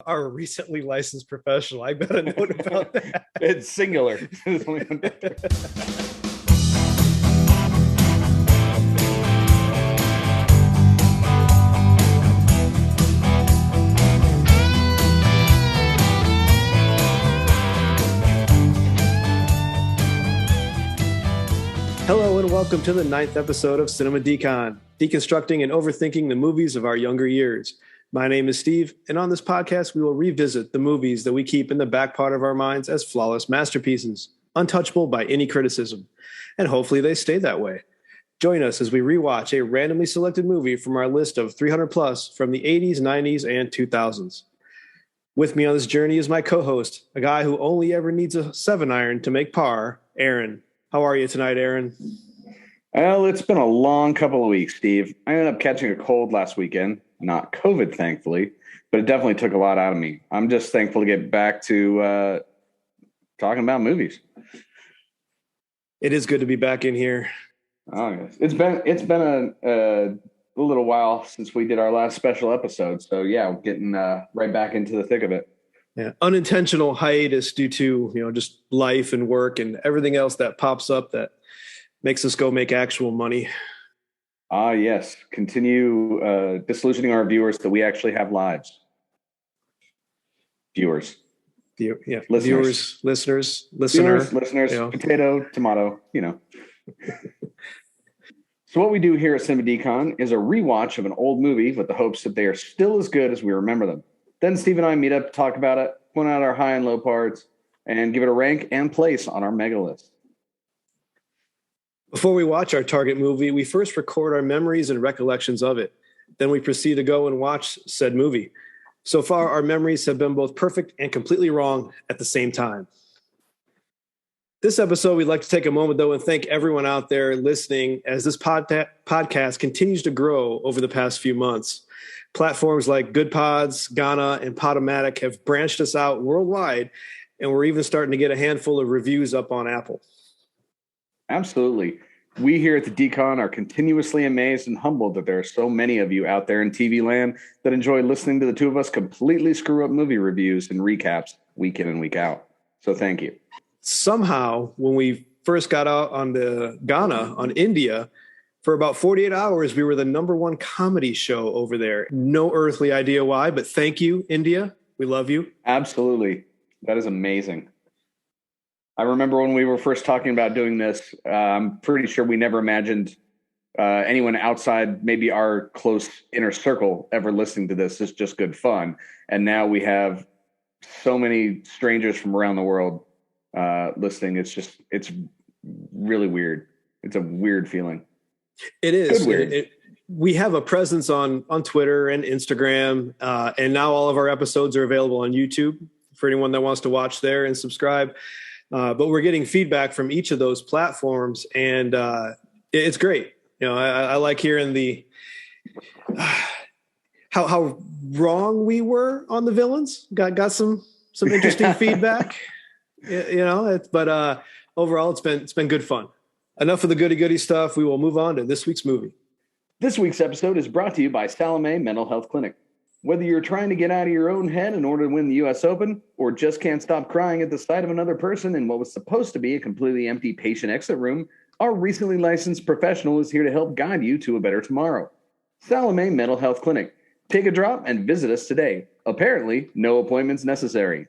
are a recently licensed professional. I got a note about that. It's singular. Hello and welcome to the 9th episode of Cinema Decon, deconstructing and overthinking the movies of our younger years. My name is Steve, and on this podcast, we will revisit the movies that we keep in the back part of our minds as flawless masterpieces, untouchable by any criticism. And hopefully they stay that way. Join us as we rewatch a randomly selected movie from our list of 300 plus from the 80s, 90s, and 2000s. With me on this journey is my co-host, a guy who only ever needs a 7-iron to make par, Aaron. How are you tonight, Aaron? Well, it's been a long couple of weeks, Steve. I ended up catching a cold last weekend. Not COVID, thankfully, but it definitely took a lot out of me. I'm just thankful to get back to talking about movies. It is good to be back in here. Oh, yes. It's been a little while since we did our last special episode. So, yeah, I'm getting right back into the thick of it. Yeah, unintentional hiatus due to, just life and work and everything else that pops up that makes us go make actual money. Ah, yes. Continue disillusioning our viewers that we actually have lives. Viewers. Yeah, listeners. Listener. Listeners, potato, tomato, So what we do here at Cinema Decon is a rewatch of an old movie with the hopes that they are still as good as we remember them. Then Steve and I meet up to talk about it, point out our high and low parts, and give it a rank and place on our mega list. Before we watch our target movie, we first record our memories and recollections of it. Then we proceed to go and watch said movie. So far, our memories have been both perfect and completely wrong at the same time. This episode, we'd like to take a moment, though, and thank everyone out there listening as this podcast continues to grow over the past few months. Platforms like Good Pods, Ghana, and Podomatic have branched us out worldwide, and we're even starting to get a handful of reviews up on Apple. Absolutely. We here at the Decon are continuously amazed and humbled that there are so many of you out there in TV land that enjoy listening to the two of us completely screw up movie reviews and recaps week in and week out. So thank you. Somehow, when we first got out on the Ghana, on India, for about 48 hours, we were the #1 comedy show over there. No earthly idea why, but thank you, India. We love you. Absolutely. That is amazing. I remember when we were first talking about doing this, I'm pretty sure we never imagined anyone outside maybe our close inner circle ever listening to this. It's just good fun. And now we have so many strangers from around the world listening. It's really weird. It's a weird feeling. It is. Good weird. We have a presence on Twitter and Instagram, and now all of our episodes are available on YouTube for anyone that wants to watch there and subscribe. But we're getting feedback from each of those platforms, and it's great. I like hearing the how wrong we were on the villains. Got some interesting feedback. But overall, it's been good fun. Enough of the goody stuff. We will move on to this week's movie. This week's episode is brought to you by Salome Mental Health Clinic. Whether you're trying to get out of your own head in order to win the U.S. Open, or just can't stop crying at the sight of another person in what was supposed to be a completely empty patient exit room, our recently licensed professional is here to help guide you to a better tomorrow. Salome Mental Health Clinic. Take a drop and visit us today. Apparently, no appointments necessary.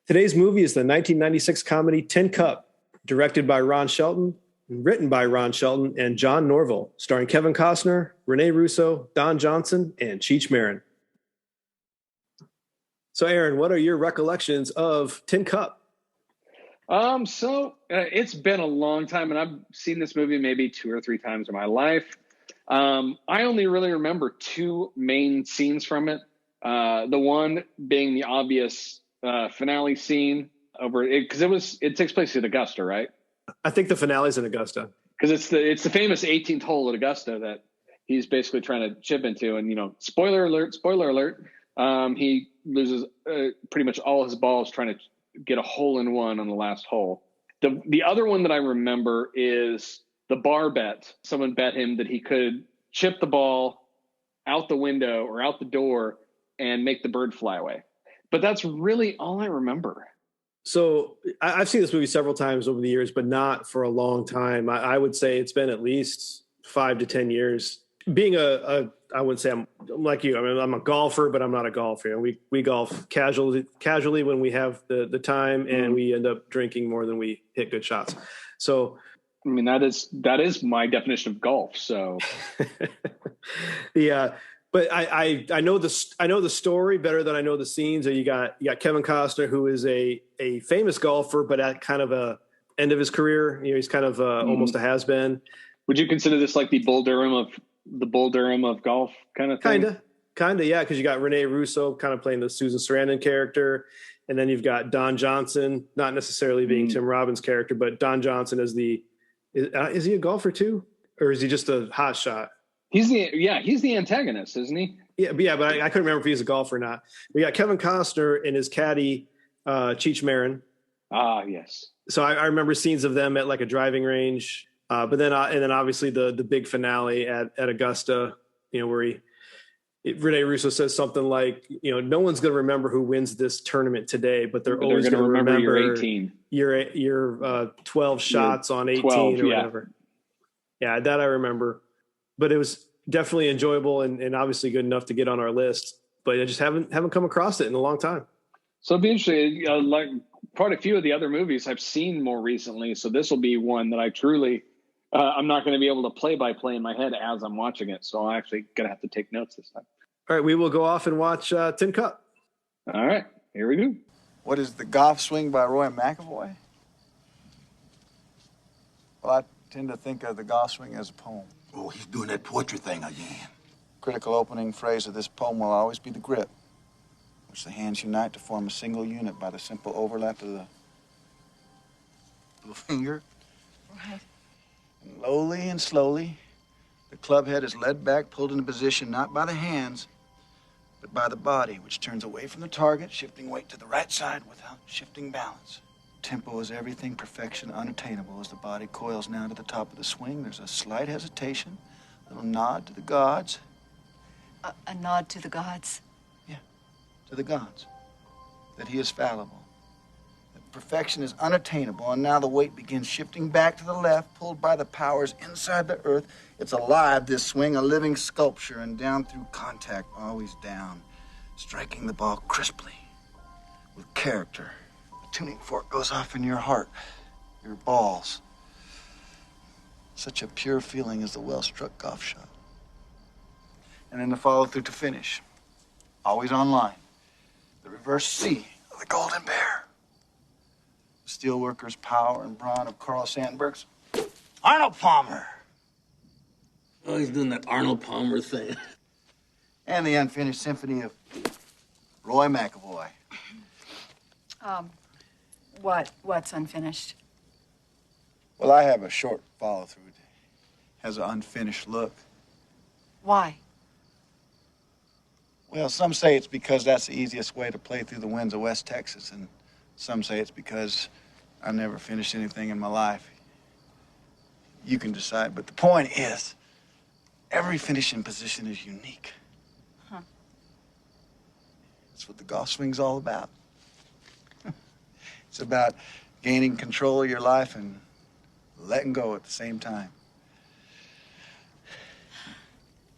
Today's movie is the 1996 comedy Tin Cup, directed by Ron Shelton, written by Ron Shelton and John Norville, starring Kevin Costner, Rene Russo, Don Johnson, and Cheech Marin. So, Aaron, what are your recollections of Tin Cup? It's been a long time, and I've seen this movie maybe 2 or 3 times in my life. I only really remember 2 main scenes from it. The one being the obvious finale scene because it takes place at Augusta, right? I think the finale's in Augusta because it's the famous 18th hole at Augusta that he's basically trying to chip into, and spoiler alert. He loses pretty much all his balls trying to get a hole-in-one on the last hole. The other one that I remember is the bar bet. Someone bet him that he could chip the ball out the window or out the door and make the bird fly away. but that's really all I remember. So I've seen this movie several times over the years, but not for a long time. I would say it's been at least 5 to 10 years. Being I wouldn't say I'm like you. I mean, I'm a golfer, but I'm not a golfer. You know, we golf casually when we have the time, and we end up drinking more than we hit good shots. So, I mean, that is my definition of golf. So, yeah. But I know the story better than I know the scenes. You got Kevin Costner, who is a famous golfer, but at kind of a end of his career. You know, he's kind of almost a has-been. Would you consider this like the Bull Durham of golf kind of thing? Kinda, yeah. Because you got Rene Russo kind of playing the Susan Sarandon character, and then you've got Don Johnson, not necessarily being Tim Robbins' character, but Don Johnson as is he a golfer too, or is he just a hot shot? He's the antagonist, isn't he? Yeah, but I couldn't remember if he's a golfer or not. We got Kevin Costner and his caddy, Cheech Marin. Ah, yes. So I remember scenes of them at like a driving range, but then obviously the big finale at Augusta, you know, where Rene Russo says something like, you know, no one's going to remember who wins this tournament today, but they're always going to remember your 18, your 12 shots on 18 or whatever. Yeah, that I remember. But it was definitely enjoyable and obviously good enough to get on our list. But I just haven't come across it in a long time. So it'd be interesting. Like quite a few of the other movies I've seen more recently. So this will be one that I truly, I'm not going to be able to play by play in my head as I'm watching it. So I'm actually going to have to take notes this time. All right, we will go off and watch Tin Cup. All right, here we go. What is The Golf Swing by Roy McAvoy? Well, I tend to think of The Golf Swing as a poem. Oh, he's doing that poetry thing again. Critical opening phrase of this poem will always be the grip, which the hands unite to form a single unit by the simple overlap of the little finger. Right. And lowly and slowly, the club head is led back, pulled into position not by the hands, but by the body, which turns away from the target, shifting weight to the right side without shifting balance. Tempo is everything, perfection unattainable. As the body coils now to the top of the swing, there's a slight hesitation, a little nod to the gods. A nod to the gods? Yeah, to the gods. That he is fallible. That perfection is unattainable, and now the weight begins shifting back to the left, pulled by the powers inside the earth. It's alive, this swing, a living sculpture, and down through contact, always down, striking the ball crisply, with character. Tuning fork goes off in your heart, your balls. Such a pure feeling as the well-struck golf shot. And then the follow-through to finish. Always on line. The reverse C of the Golden Bear. The steelworker's power and brawn of Carl Sandburg's Arnold Palmer. Oh, he's doing that Arnold Palmer thing. And the unfinished symphony of Roy McAvoy. What's unfinished? Well, I have a short follow-through. It has an unfinished look. Why? Well, some say it's because that's the easiest way to play through the winds of West Texas, and some say it's because I've never finished anything in my life. You can decide, but the point is, every finishing position is unique. Huh. That's what the golf swing's all about. It's about gaining control of your life and letting go at the same time.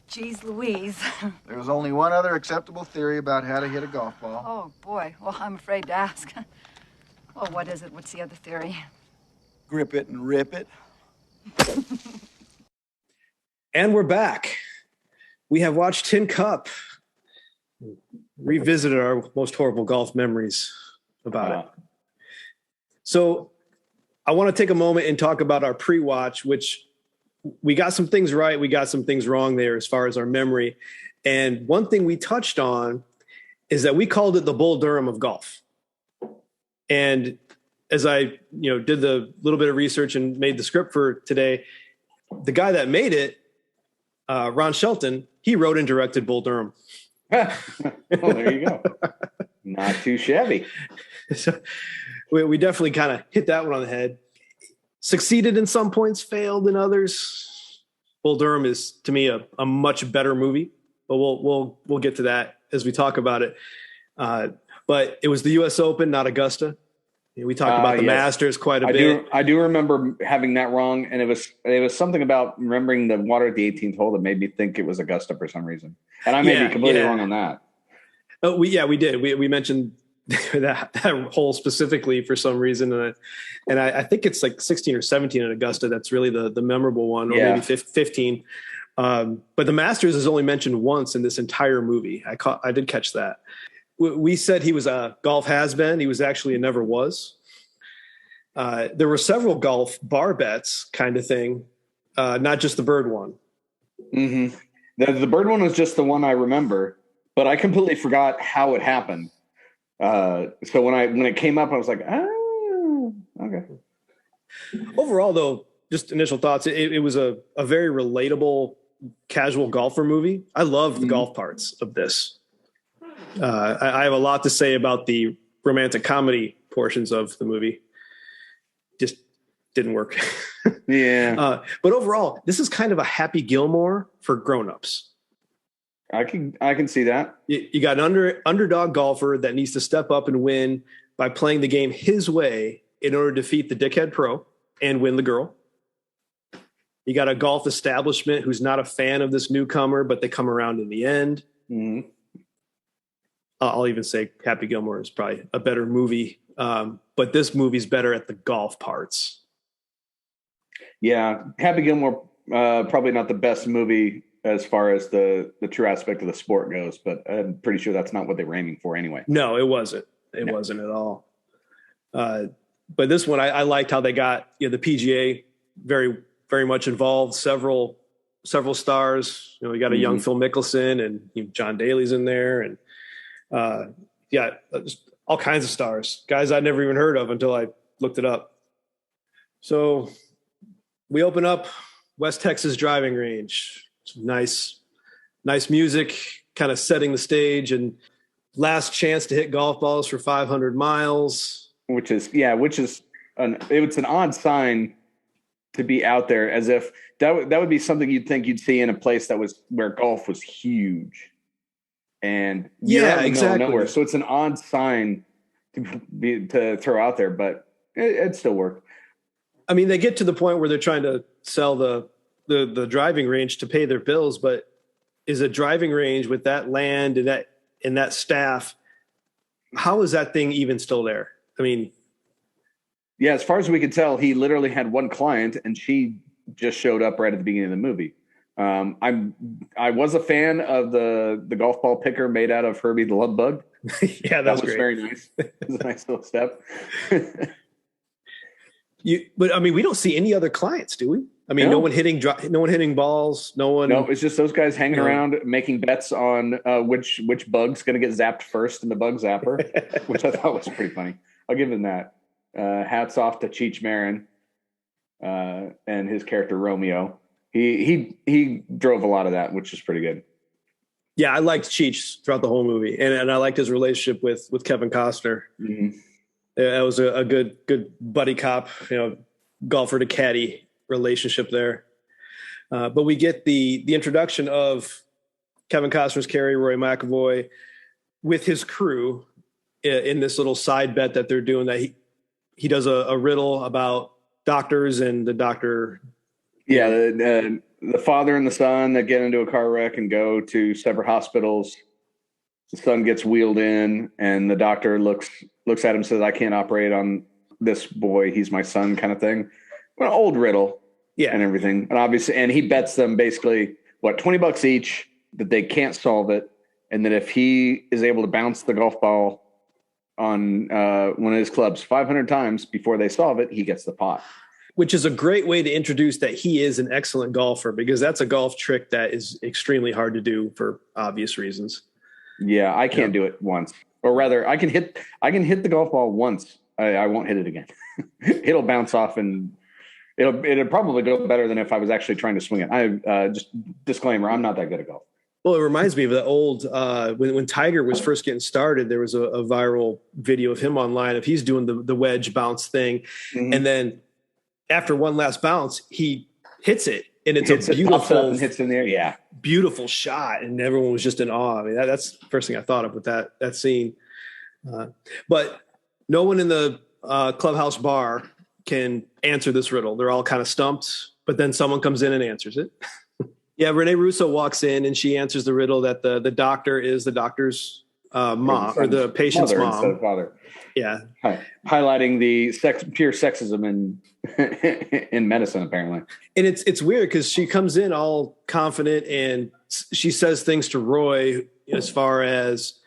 Jeez Louise. There was only one other acceptable theory about how to hit a golf ball. Oh, boy. Well, I'm afraid to ask. Well, what is it? What's the other theory? Grip it and rip it. And we're back. We have watched Tin Cup. Revisited our most horrible golf memories about it. So I want to take a moment and talk about our pre-watch, which we got some things right. We got some things wrong there as far as our memory. And one thing we touched on is that we called it the Bull Durham of golf. And as I, did the little bit of research and made the script for today, the guy that made it, Ron Shelton, he wrote and directed Bull Durham. Well, there you go. Not too shabby. So we definitely kind of hit that one on the head. Succeeded in some points, failed in others. Bull Durham is, to me, a much better movie, but we'll get to that as we talk about it. But it was the U.S. Open, not Augusta. We talked about the Masters quite a bit. I do remember having that wrong, and it was something about remembering the water at the 18th hole that made me think it was Augusta for some reason, and I may be completely wrong on that. Oh, we did. We mentioned that hole specifically for some reason, and I think it's like 16 or 17 at Augusta. That's really the memorable one, or maybe 15. But the Masters is only mentioned once in this entire movie. I did catch that. We said he was a golf has-been. He was actually a never was. There were several golf bar bets kind of thing, not just the bird one. Mm-hmm. The bird one was just the one I remember, but I completely forgot how it happened. So when it came up, I was like, oh, okay. Overall, though, just initial thoughts. It was a very relatable, casual golfer movie. I love the golf parts of this. I have a lot to say about the romantic comedy portions of the movie. Just didn't work. Yeah. But overall, this is kind of a Happy Gilmore for grown-ups. I can see that. You got an underdog golfer that needs to step up and win by playing the game his way in order to defeat the dickhead pro and win the girl. You got a golf establishment who's not a fan of this newcomer, but they come around in the end. Mm-hmm. I'll even say Happy Gilmore is probably a better movie, but this movie's better at the golf parts. Yeah, Happy Gilmore, probably not the best movie as far as the true aspect of the sport goes, but I'm pretty sure that's not what they were aiming for anyway. No, it wasn't. It wasn't at all. But this one, I liked how they got the PGA very, very much involved. Several stars. We got a young Phil Mickelson, and John Daly's in there, and just all kinds of stars, guys I'd never even heard of until I looked it up. So we open up West Texas driving range. Nice music, kind of setting the stage, and last chance to hit golf balls for 500 miles. Which is an odd sign to be out there, as if that would be something you'd think you'd see in a place where golf was huge. And exactly. Nowhere. So it's an odd sign to throw out there, but it still worked. I mean, they get to the point where they're trying to sell the driving range to pay their bills, but is a driving range with that land and that staff, how is that thing even still there? I mean, yeah, as far as we could tell, he literally had one client, and she just showed up right at the beginning of the movie. I was a fan of the golf ball picker made out of Herbie the Love Bug. Yeah, that was great. Very nice. It was a nice little step. But I mean, we don't see any other clients, do we? I mean, no one hitting balls. No, it's just those guys hanging around making bets on which bug's going to get zapped first in the bug zapper, which I thought was pretty funny. I'll give him that. Hats off to Cheech Marin and his character Romeo. He drove a lot of that, which is pretty good. Yeah, I liked Cheech throughout the whole movie, and I liked his relationship with Kevin Costner. Mm-hmm. That was a good buddy cop, golfer to caddy relationship there. But we get the introduction of Kevin Costner's Carrie Roy McAvoy with his crew in this little side bet that they're doing. That he does a riddle about doctors and the doctor. Yeah, the father and the son that get into a car wreck and go to separate hospitals. The son gets wheeled in, and the doctor looks at him and says, "I can't operate on this boy. He's my son," kind of thing. Well, old riddle, and everything. And obviously, and he bets them basically $20 each that they can't solve it, and that if he is able to bounce the golf ball on one of his clubs 500 times before they solve it, he gets the pot. Which is a great way to introduce that he is an excellent golfer, because that's a golf trick that is extremely hard to do for obvious reasons. Yeah, I can't do it once. Or rather, I can hit the golf ball once. I won't hit it again. It'll bounce off, and it'll probably go better than if I was actually trying to swing it. I just disclaimer, I'm not that good at golf. Well, it reminds me of the old when Tiger was first getting started. There was a viral video of him online of he's doing the wedge bounce thing, and then after one last bounce, he hits it, and it's a beautiful and hits in there. Yeah, beautiful shot, and everyone was just in awe. I mean, that's the first thing I thought of with that scene. But no one in the clubhouse bar can answer this riddle. They're all kind of stumped, but then someone comes in and answers it. Yeah, Rene Russo walks in and she answers the riddle that the doctor is the doctor's mom or the patient's mom instead of father. Yeah, highlighting the pure sexism in medicine, apparently. And it's weird because she comes in all confident and she says things to Roy as far as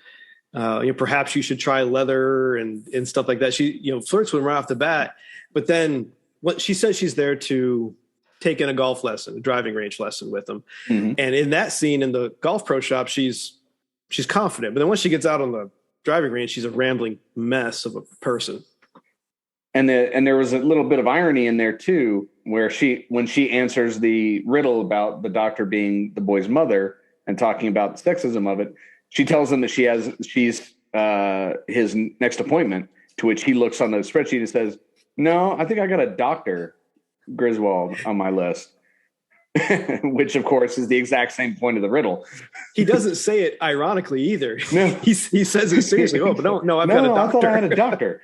perhaps you should try leather and stuff like that. She flirts with him right off the bat, but then what she says, she's there to take in a golf lesson, a driving range lesson with him. Mm-hmm. And in that scene in the golf pro shop, she's confident, but then once she gets out on the driving range, she's a rambling mess of a person. And there was a little bit of irony in there too, where when she answers the riddle about the doctor being the boy's mother and talking about the sexism of it, she tells him that she's his next appointment, to which he looks on the spreadsheet and says, "No, I think I got a Dr. Griswold on my list." Which, of course, is the exact same point of the riddle. He doesn't say it ironically either. No. he says it seriously. Oh, but no, I've got a doctor. I thought I had a doctor.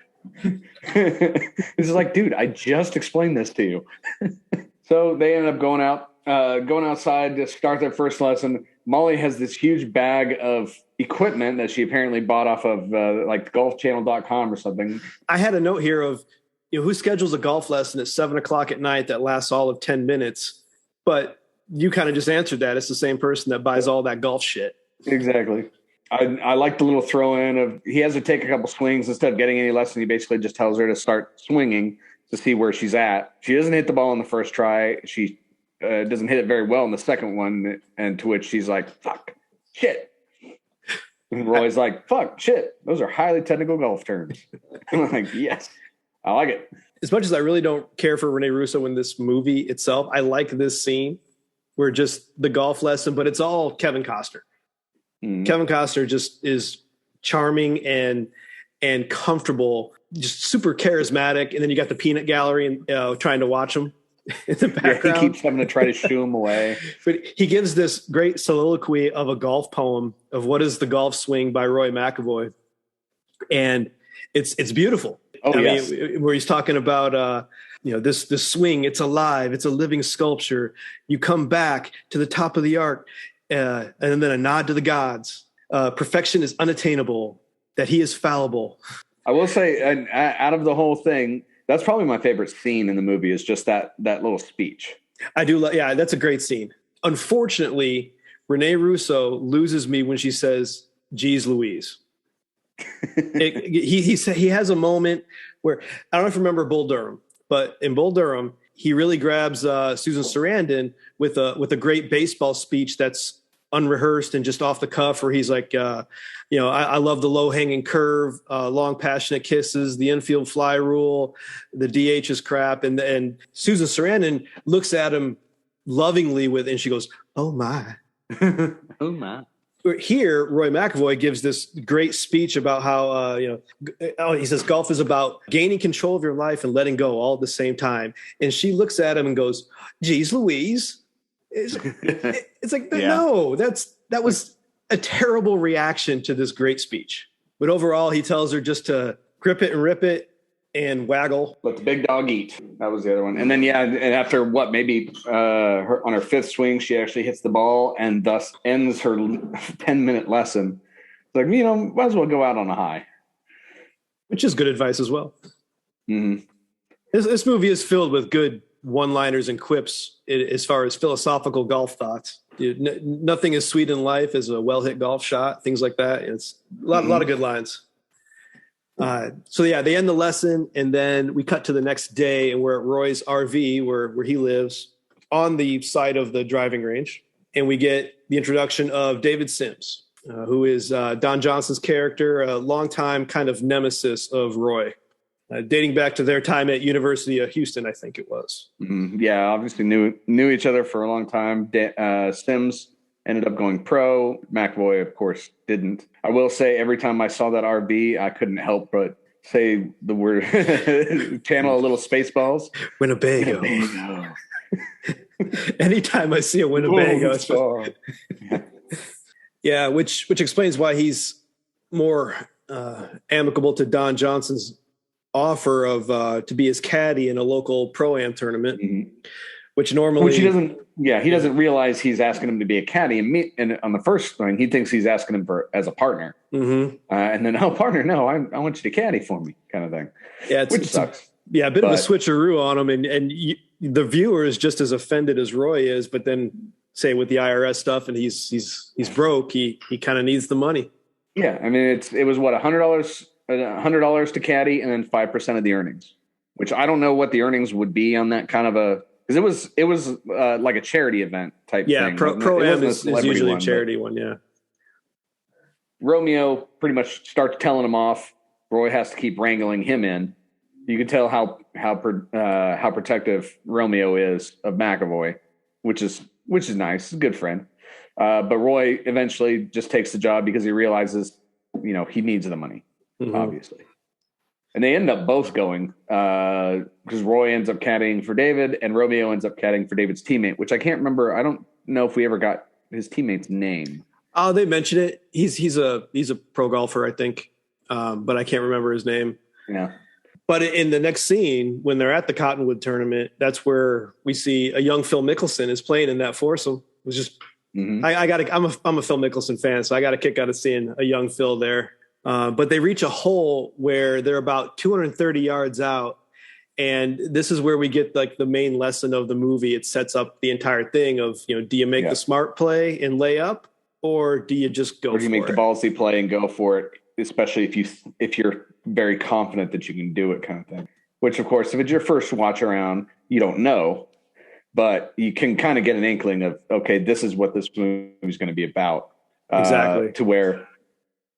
This is like, dude, I just explained this to you. So they ended up going outside to start their first lesson. Molly has this huge bag of equipment that she apparently bought off of like golfchannel.com or something. I had a note here of who schedules a golf lesson at 7:00 at night that lasts all of 10 minutes. But you kind of just answered that. It's the same person that buys all that golf shit. Exactly. I like the little throw in of he has to take a couple swings instead of getting any lesson. He basically just tells her to start swinging to see where she's at. She doesn't hit the ball on the first try. She doesn't hit it very well in the second one. And to which she's like, fuck, shit. And Roy's like, fuck, shit. Those are highly technical golf terms. I'm like, yes, I like it. As much as I really don't care for Rene Russo in this movie itself, I like this scene where just the golf lesson, but it's all Kevin Costner. Mm. Kevin Costner just is charming and comfortable, just super charismatic. And then you got the peanut gallery and trying to watch him in the background. Yeah, he keeps having to try to shoo him away. But he gives this great soliloquy of a golf poem of What is the Golf Swing by Roy McAvoy. And it's beautiful. Oh, yes. Where he's talking about, this swing, it's alive. It's a living sculpture. You come back to the top of the arc and then a nod to the gods. Perfection is unattainable, that he is fallible. I will say, out of the whole thing, that's probably my favorite scene in the movie is just that little speech. I do. Yeah, that's a great scene. Unfortunately, Rene Russo loses me when she says, "Geez Louise." He has a moment where I don't know if you remember Bull Durham, but in Bull Durham, he really grabs Susan Sarandon with a great baseball speech that's unrehearsed and just off the cuff, where he's like, I love the low hanging curve, long passionate kisses, the infield fly rule, the DH is crap, and Susan Sarandon looks at him lovingly and she goes, "Oh my, oh my." Here, Roy McAvoy gives this great speech about how, he says golf is about gaining control of your life and letting go all at the same time. And she looks at him and goes, "Geez Louise." It's like, yeah. No, that was a terrible reaction to this great speech. But overall, he tells her just to grip it and rip it and waggle. Let the big dog eat. That was the other one. And then, and after maybe on her fifth swing, she actually hits the ball and thus ends her 10-minute lesson. It's like, might as well go out on a high. Which is good advice as well. Mm-hmm. This movie is filled with good one-liners and quips as far as philosophical golf thoughts. Nothing as sweet in life as a well-hit golf shot, things like that. It's a lot of good lines. They end the lesson, and then we cut to the next day, and we're at Roy's RV where he lives on the side of the driving range, and we get the introduction of David Sims, who is Don Johnson's character, a longtime kind of nemesis of Roy, dating back to their time at University of Houston, I think it was. Mm-hmm. Yeah, obviously knew each other for a long time. Sims ended up going pro. McAvoy, of course, didn't. I will say every time I saw that RV, I couldn't help but say the word, channel a little Spaceballs. Winnebago. Anytime I see a Winnebago. Oh, yeah, which explains why he's more amicable to Don Johnson's offer of to be his caddy in a local pro-am tournament, which he doesn't realize he's asking him to be a caddy. And on the first thing, he thinks he's asking him as a partner. And then, partner, no, I want you to caddy for me, kind of thing. Yeah, which sucks. A bit of a switcheroo on him, and the viewer is just as offended as Roy is. But then, say with the IRS stuff, and he's broke. He kind of needs the money. Yeah, I mean, it was what, $100 to caddy, and then 5% of the earnings. Which I don't know what the earnings would be on that kind of a, because it was like a charity event type thing. Yeah, pro-am is usually a charity one. Yeah. Romeo pretty much starts telling him off. Roy has to keep wrangling him in. You can tell how protective Romeo is of McAvoy, which is nice. He's a good friend. But Roy eventually just takes the job because he realizes, he needs the money, obviously. And they end up both going because Roy ends up caddying for David and Romeo ends up caddying for David's teammate, which I can't remember. I don't know if we ever got his teammate's name. Oh, they mentioned it. He's a pro golfer, I think, but I can't remember his name. Yeah. But in the next scene, when they're at the Cottonwood tournament, that's where we see a young Phil Mickelson is playing in that foursome. It was just, I'm a Phil Mickelson fan, so I got a kick out of seeing a young Phil there. But they reach a hole where they're about 230 yards out. And this is where we get like the main lesson of the movie. It sets up the entire thing of, do you make the smart play and lay up, or do you just go for it? Or do you make the ballsy play and go for it, especially if you're very confident that you can do it, kind of thing. Which, of course, if it's your first watch around, you don't know, but you can kind of get an inkling of, okay, this is what this movie is going to be about. Exactly. To where,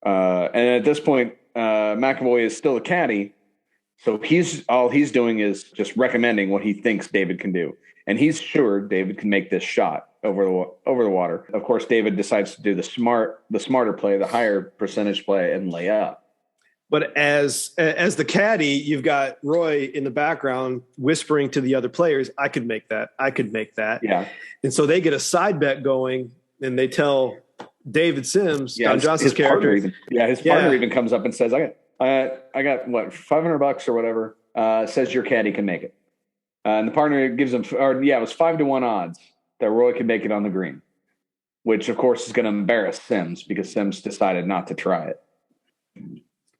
and at this point, McAvoy is still a caddy, so all he's doing is just recommending what he thinks David can do, and he's sure David can make this shot over the water. Of course, David decides to do the smarter play, the higher percentage play, and lay up. But as the caddy, you've got Roy in the background whispering to the other players, I could make that. I could make that. Yeah. And so they get a side bet going, and they tell David Sims, Don Johnson's character. His partner even comes up and says, I got what, $500 or whatever, says your caddy can make it. And the partner gives him, it was 5-1 odds that Roy can make it on the green, which of course is going to embarrass Sims because Sims decided not to try it.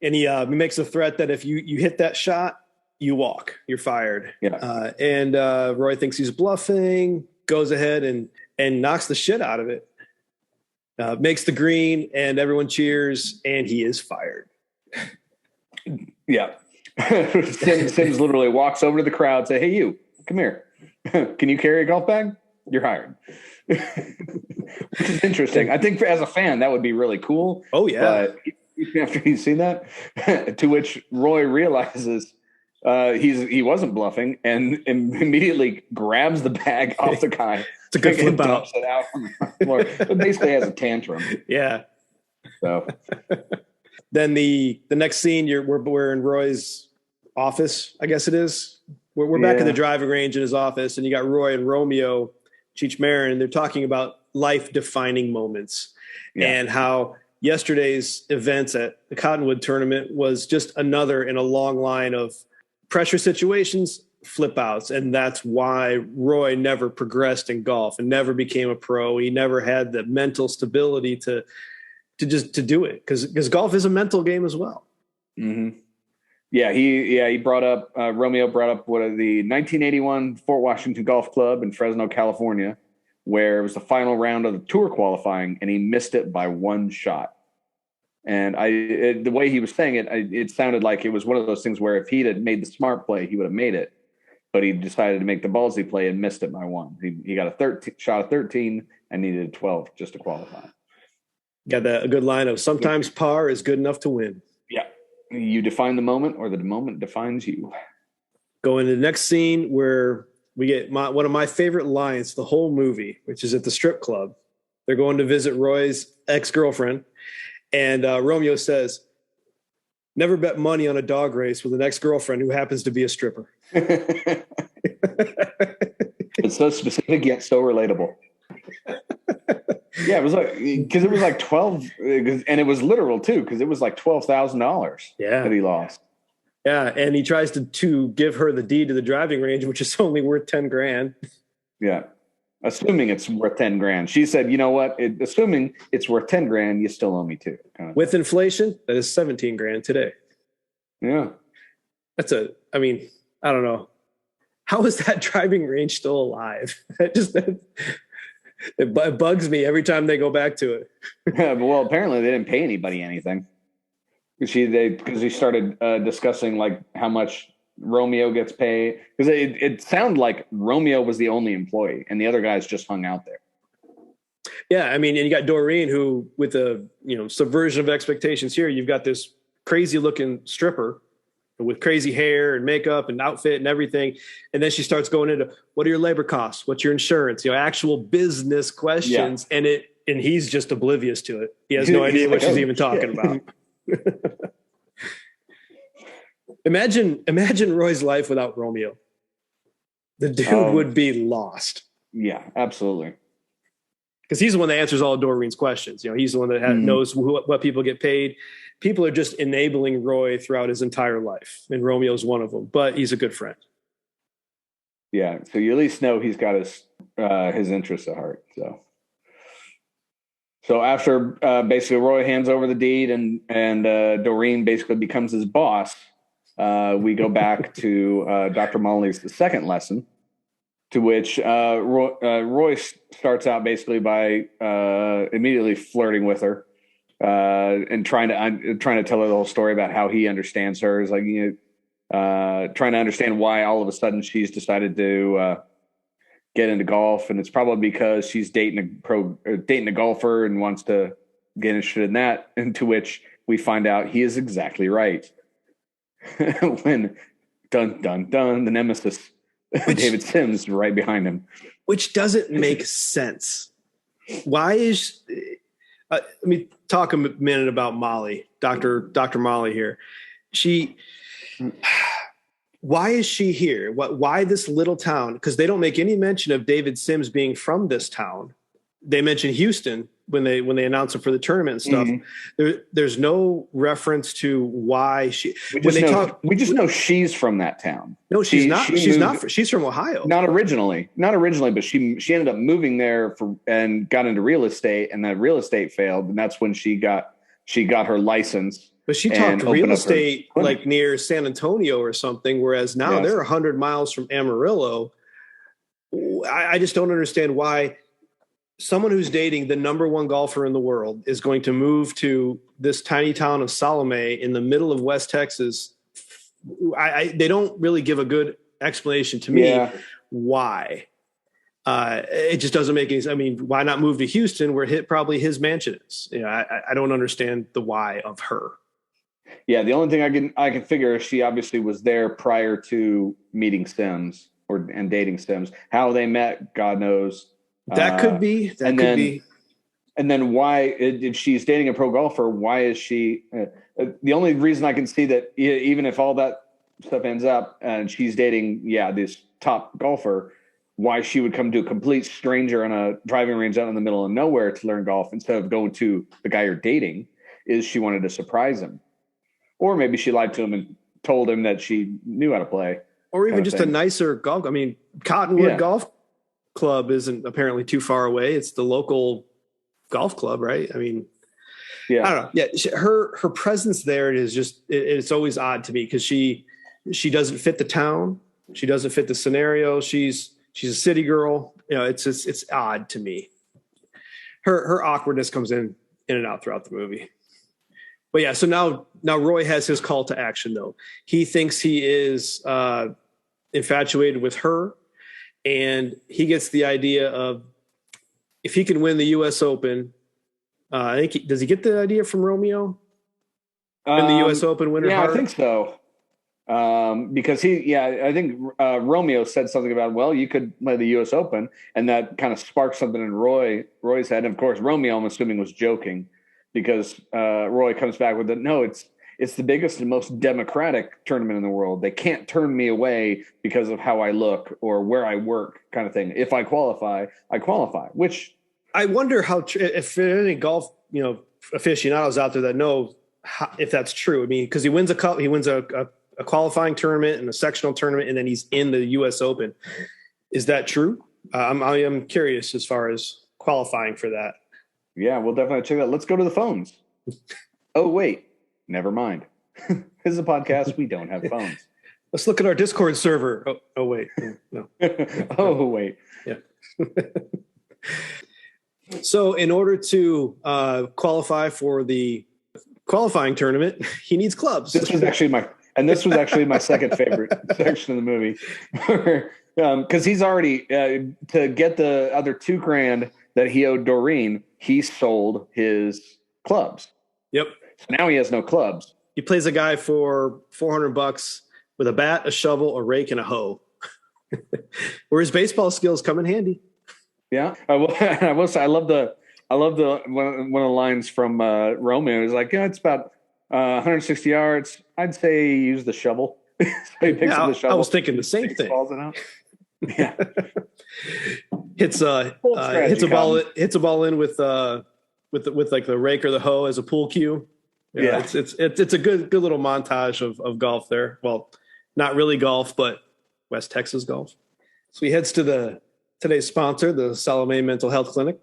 And he makes a threat that if you hit that shot, you walk, you're fired. Yeah. And Roy thinks he's bluffing, goes ahead and knocks the shit out of it. Makes the green, and everyone cheers, and he is fired. Yeah. Sims literally walks over to the crowd and say, hey, you, come here. Can you carry a golf bag? You're hired. Which is interesting. I think as a fan, that would be really cool. Oh, yeah. But after he's seen that, to which Roy realizes he wasn't bluffing and immediately grabs the bag off the guy. It's a good flip out. Dumps it out on the floor. It basically has a tantrum. Yeah. So then the next scene, we're in Roy's office, I guess it is. We're back in the driving range in his office, and you got Roy and Romeo Cheech-Marin, and they're talking about life-defining moments and how yesterday's events at the Cottonwood tournament was just another in a long line of pressure situations, flip outs. And that's why Roy never progressed in golf and never became a pro. He never had the mental stability to do it because golf is a mental game as well. Mm-hmm. Yeah. He brought up, Romeo brought up the 1981 Fort Washington Golf Club in Fresno, California, where it was the final round of the tour qualifying and he missed it by one shot. And the way he was saying it, it sounded like it was one of those things where if he'd had made the smart play, he would have made it. But he decided to make the ballsy play and missed it by one. He got a shot of 13 and needed 12 just to qualify. Got a good line of sometimes par is good enough to win. Yeah. You define the moment or the moment defines you. Going to the next scene where we get one of my favorite lines, the whole movie, which is at the strip club. They're going to visit Roy's ex-girlfriend. And Romeo says, never bet money on a dog race with an ex-girlfriend who happens to be a stripper. It's so specific yet so relatable. Yeah, it was like because it was like 12, and it was literal too because it was like $12,000 that he lost. Yeah, and he tries to give her the deed to the driving range, which is only worth 10 grand. Yeah, assuming it's worth 10 grand. She said, "You know what? Assuming it's worth 10 grand, you still owe me two." With inflation, that is 17 grand today. Yeah, I mean, I don't know. How is that driving range still alive? It bugs me every time they go back to it. Yeah, well, apparently they didn't pay anybody anything. Because he started discussing like how much Romeo gets paid. Because it sounded like Romeo was the only employee, and the other guys just hung out there. Yeah, I mean, and you got Doreen, who with the subversion of expectations here, you've got this crazy looking stripper with crazy hair and makeup and outfit and everything. And then she starts going into, what are your labor costs? What's your insurance? Actual business questions. Yeah. And he's just oblivious to it. He has no idea what she's even talking about. Imagine Roy's life without Romeo. The dude would be lost. Yeah, absolutely. Because he's the one that answers all of Doreen's questions. He's the one that knows what people get paid. People are just enabling Roy throughout his entire life, and Romeo's one of them. But he's a good friend. Yeah, so you at least know he's got his interests at heart. So after basically Roy hands over the deed and Doreen basically becomes his boss, we go back to Dr. Molly's second lesson, to which Roy starts out basically by immediately flirting with her and trying to tell her the whole story about how he understands her. Is like trying to understand why all of a sudden she's decided to get into golf, and it's probably because she's dating a golfer and wants to get interested in that. And to which we find out he is exactly right. When dun dun dun, the nemesis David Sims right behind him, which doesn't make sense. Why is let me talk a minute about Molly, Dr. Molly here. Why is she here? Why this little town? Because they don't make any mention of David Sims being from this town. They mention Houston when they announce him for the tournament and stuff. Mm-hmm. There's no reference to why she. We just know she's from that town. No, she's not. She's not. She's from Ohio. Not originally, but she ended up moving there and got into real estate, and that real estate failed, and that's when she got her license. But she talked real estate like near San Antonio or something, whereas now they're 100 miles from Amarillo. I just don't understand why someone who's dating the number one golfer in the world is going to move to this tiny town of Salome in the middle of West Texas. They don't really give a good explanation to me why. It just doesn't make any sense. I mean, why not move to Houston where probably his mansion is? I don't understand the why of her. Yeah, the only thing I can figure is she obviously was there prior to meeting Sims and dating Sims. How they met, God knows. That could be. And then why, if she's dating a pro golfer, why is she? The only reason I can see that, even if all that stuff ends up and she's dating, this top golfer, why she would come to a complete stranger on a driving range out in the middle of nowhere to learn golf instead of going to the guy you're dating, is she wanted to surprise him. Or maybe she lied to him and told him that she knew how to play. Or even just a nicer golf. I mean, Cottonwood Golf Club isn't apparently too far away. It's the local golf club, right? I mean, I don't know. Yeah, her presence there is just it's always odd to me because she doesn't fit the town. She doesn't fit the scenario. She's a city girl. It's odd to me. Her awkwardness comes in and out throughout the movie. But yeah, so now Roy has his call to action, though. He thinks he is infatuated with her, and he gets the idea of if he can win the U.S. Open. I think does he get the idea from Romeo? In the U.S. Open winner? Yeah, I think so. Because I think Romeo said something about, well, you could play the U.S. Open, and that kind of sparked something in Roy's head. And of course, Romeo, I'm assuming, was joking. Because Roy comes back with it's the biggest and most democratic tournament in the world. They can't turn me away because of how I look or where I work, kind of thing. If I qualify, I qualify. Which I wonder if there are any golf, aficionados out there that know if that's true. I mean, because he wins a qualifying tournament and a sectional tournament, and then he's in the U.S. Open. Is that true? I am curious as far as qualifying for that. Yeah, we'll definitely check that. Let's go to the phones. Oh, wait. Never mind. This is a podcast. We don't have phones. Let's look at our Discord server. Oh wait. No. Oh, wait. Yeah. So in order to qualify for the qualifying tournament, he needs clubs. This was actually my second favorite section of the movie. Because he's already, to get the other $2,000 that he owed Doreen, he sold his clubs. Yep. So now he has no clubs. He plays a guy for $400 with a bat, a shovel, a rake, and a hoe. Where his baseball skills come in handy. Yeah. I will say, I love the one of the lines from Romeo. Is like, it's about 160 yards. I'd say use the shovel. So he picks up the shovel. I was thinking the same thing. Balls it out. Yeah. hits a ball in with like the rake or the hoe as a pool cue. Yeah. It's a good little montage of golf there. Well, not really golf, but West Texas golf. So he heads to today's sponsor, the Salome Mental Health Clinic.